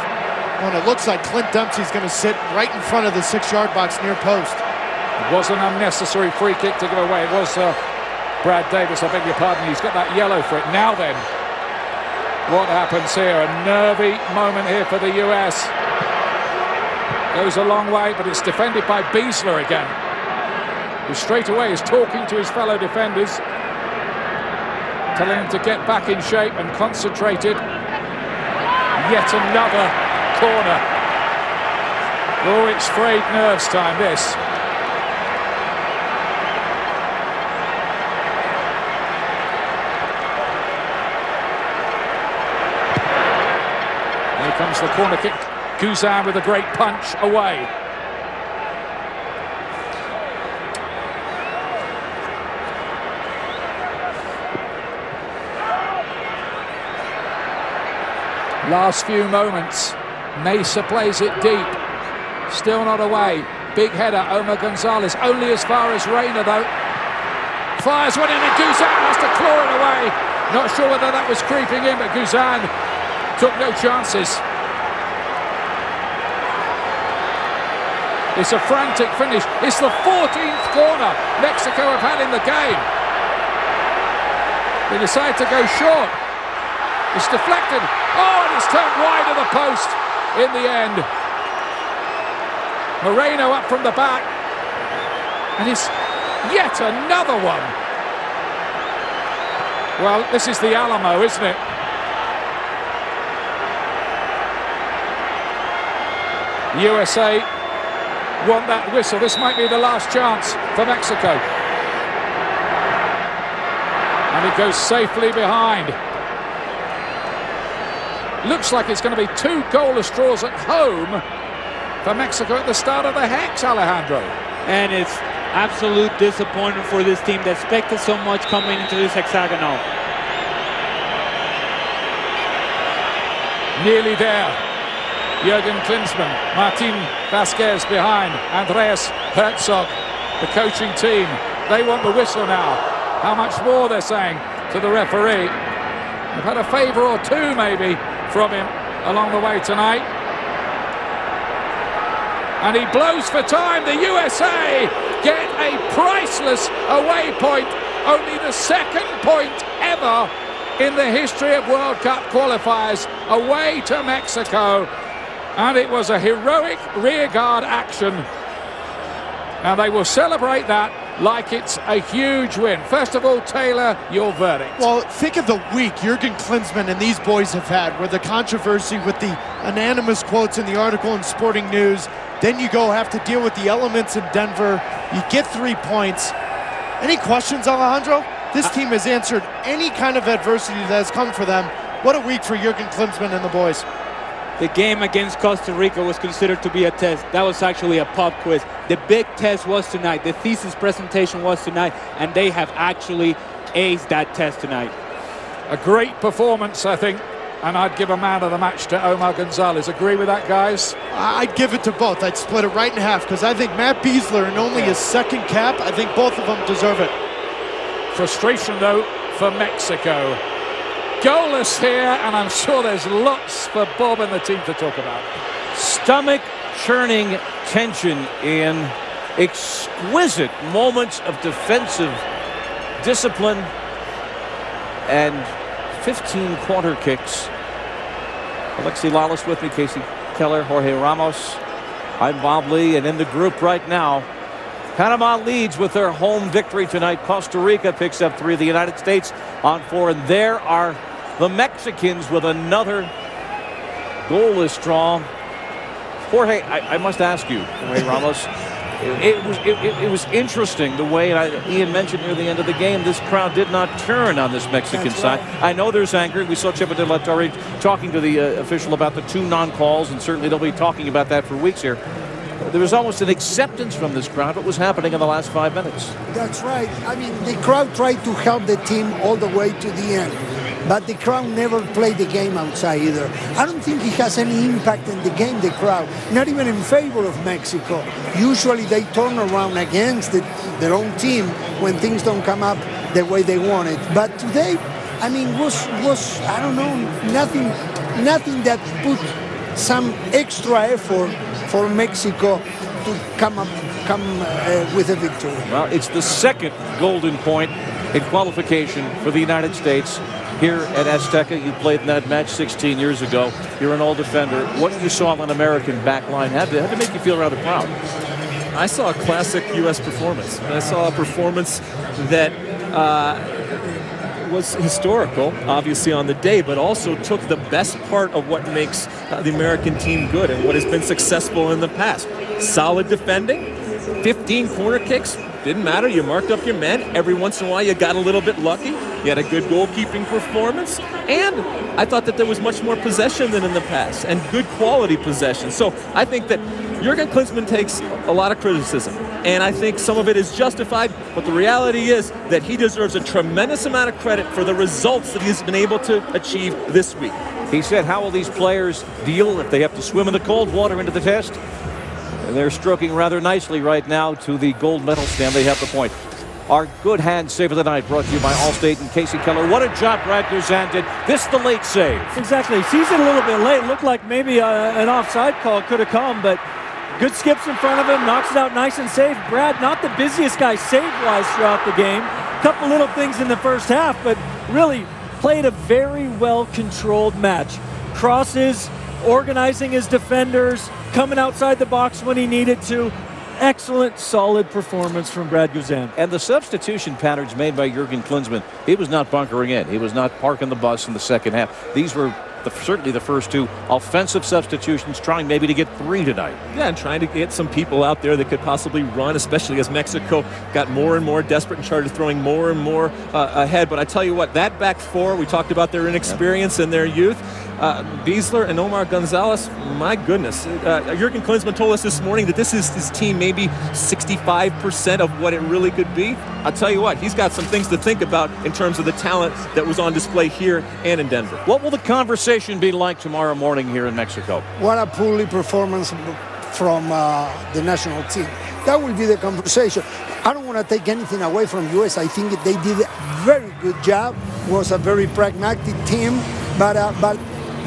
Well, it looks like Clint Dempsey's going to sit right in front of the 6-yard box near post. It was an unnecessary free kick to give away. It was Brad Davis, I beg your pardon. He's got that yellow for it. Now then, what happens here? A nervy moment here for the US. Goes a long way, but it's defended by Biesler again, who straight away is talking to his fellow defenders, telling him to get back in shape and concentrated. Yet another corner. Oh, it's frayed nerves time, this. Here comes the corner kick. Guzan with a great punch away. Last few moments. Mesa plays it deep. Still not away. Big header, Omar Gonzalez. Only as far as Reina, though. Fires one in and Guzan has to claw it away. Not sure whether that was creeping in, but Guzan took no chances. It's a frantic finish. It's the 14th corner Mexico have had in the game. They decide to go short. It's deflected. Oh, and it's turned wide of the post in the end. Moreno up from the back. And it's yet another one. Well, this is the Alamo, isn't it? USA want that whistle. This might be the last chance for Mexico. And it goes safely behind. Looks like it's going to be 2 goalless draws at home for Mexico at the start of the Hex, Alejandro. And it's absolute disappointment for this team that expected so much coming into this hexagonal. Nearly there. Jürgen Klinsmann, Martin Vasquez behind, Andreas Herzog, the coaching team. They want the whistle now. How much more, they're saying to the referee. They've had a favour or two maybe from him along the way tonight. And he blows for time. The USA get a priceless away point. Only the second point ever in the history of World Cup qualifiers away to Mexico. And it was a heroic rearguard action. And they will celebrate that like it's a huge win. First of all, Taylor, your verdict. Well, think of the week Jürgen Klinsmann and these boys have had, where the controversy with the anonymous quotes in the article in Sporting News. Then you go have to deal with the elements in Denver. You get 3 points. Any questions, Alejandro? This team has answered any kind of adversity that has come for them. What a week for Jürgen Klinsmann and the boys. The game against Costa Rica was considered to be a test. That was actually a pop quiz. The big test was tonight. The thesis presentation was tonight, and they have actually aced that test tonight. A great performance, I think, and I'd give a man of the match to Omar Gonzalez. Agree with that, guys? I'd give it to both. I'd split it right in half, because I think Matt Besler, in only his second cap, I think both of them deserve it. Frustration, though, for Mexico. Goalless here, and I'm sure there's lots for Bob and the team to talk about. Stomach-churning tension in exquisite moments of defensive discipline and 15 corner kicks. Alexi Lalas with me, Casey Keller, Jorge Ramos. I'm Bob Lee, and in the group right now, Panama leads with their home victory tonight. Costa Rica picks up 3. The United States on 4. And there are the Mexicans with another goalless draw. Jorge, I must ask you, Jorge Ramos, it was interesting the way, Ian mentioned near the end of the game, this crowd did not turn on this Mexican side. Right. I know there's anger. We saw Chipa de la Torre talking to the official about the 2 non-calls, and certainly they'll be talking about that for weeks here. There was almost an acceptance from this crowd what was happening in the last 5 minutes. That's right. I mean, the crowd tried to help the team all the way to the end. But the crowd never played the game outside either. I don't think it has any impact in the game, the crowd. Not even in favor of Mexico. Usually they turn around against their own team when things don't come up the way they want it. But today, I mean, was I don't know, nothing that put some extra effort for Mexico to come with a victory. Well, it's the second golden point in qualification for the United States here at Azteca. You played in that match 16 years ago. You're an old defender. What you saw on an American back line had to make you feel rather proud. I saw a classic U.S. performance. I saw a performance that was historical, obviously, on the day, but also took the best part of what makes the American team good and what has been successful in the past. Solid defending, 15 corner kicks, didn't matter. You marked up your men. Every once in a while, you got a little bit lucky. You had a good goalkeeping performance. And I thought that there was much more possession than in the past, and good quality possession. So I think that Jürgen Klinsmann takes a lot of criticism, and I think some of it is justified, but the reality is that he deserves a tremendous amount of credit for the results that he's been able to achieve this week. He said, how will these players deal if they have to swim in the cold water into the test? And they're stroking rather nicely right now to the gold medal stand. They have the point. Our good hand save of the night brought to you by Allstate and Casey Keller. What a job Brad Guzan did. This the late save. Exactly. Sees it a little bit late. Looked like maybe an offside call could have come, but good skips in front of him. Knocks it out nice and safe. Brad, not the busiest guy save-wise throughout the game. Couple little things in the first half, but really played a very well-controlled match. Crosses, organizing his defenders, coming outside the box when he needed to. Excellent, solid performance from Brad Guzan. And the substitution patterns made by Jurgen Klinsmann, he was not bunkering in. He was not parking the bus in the second half. These were certainly the first two offensive substitutions, trying maybe to get 3 tonight. Yeah, and trying to get some people out there that could possibly run, especially as Mexico got more and more desperate and started throwing more and more ahead. But I tell you what, that back four, we talked about their inexperience and their youth. Beasler and Omar Gonzalez, my goodness. Jurgen Klinsmann told us this morning that this is his team maybe 65% of what it really could be. I'll tell you what, he's got some things to think about in terms of the talent that was on display here and in Denver. What will the conversation be like tomorrow morning here in Mexico? What a poorly performance from the national team. That will be the conversation. I don't want to take anything away from U.S. I think they did a very good job. It was a very pragmatic team, but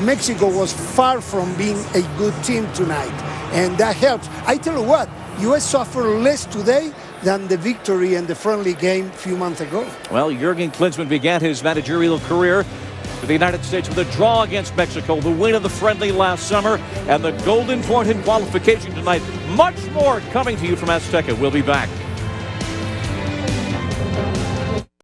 Mexico was far from being a good team tonight, and that helps. I tell you what, U.S. suffered less today than the victory in the friendly game a few months ago. Well, Jurgen Klinsmann began his managerial career for the United States with a draw against Mexico, the win of the friendly last summer, and the golden point in qualification tonight. Much more coming to you from Azteca. We'll be back.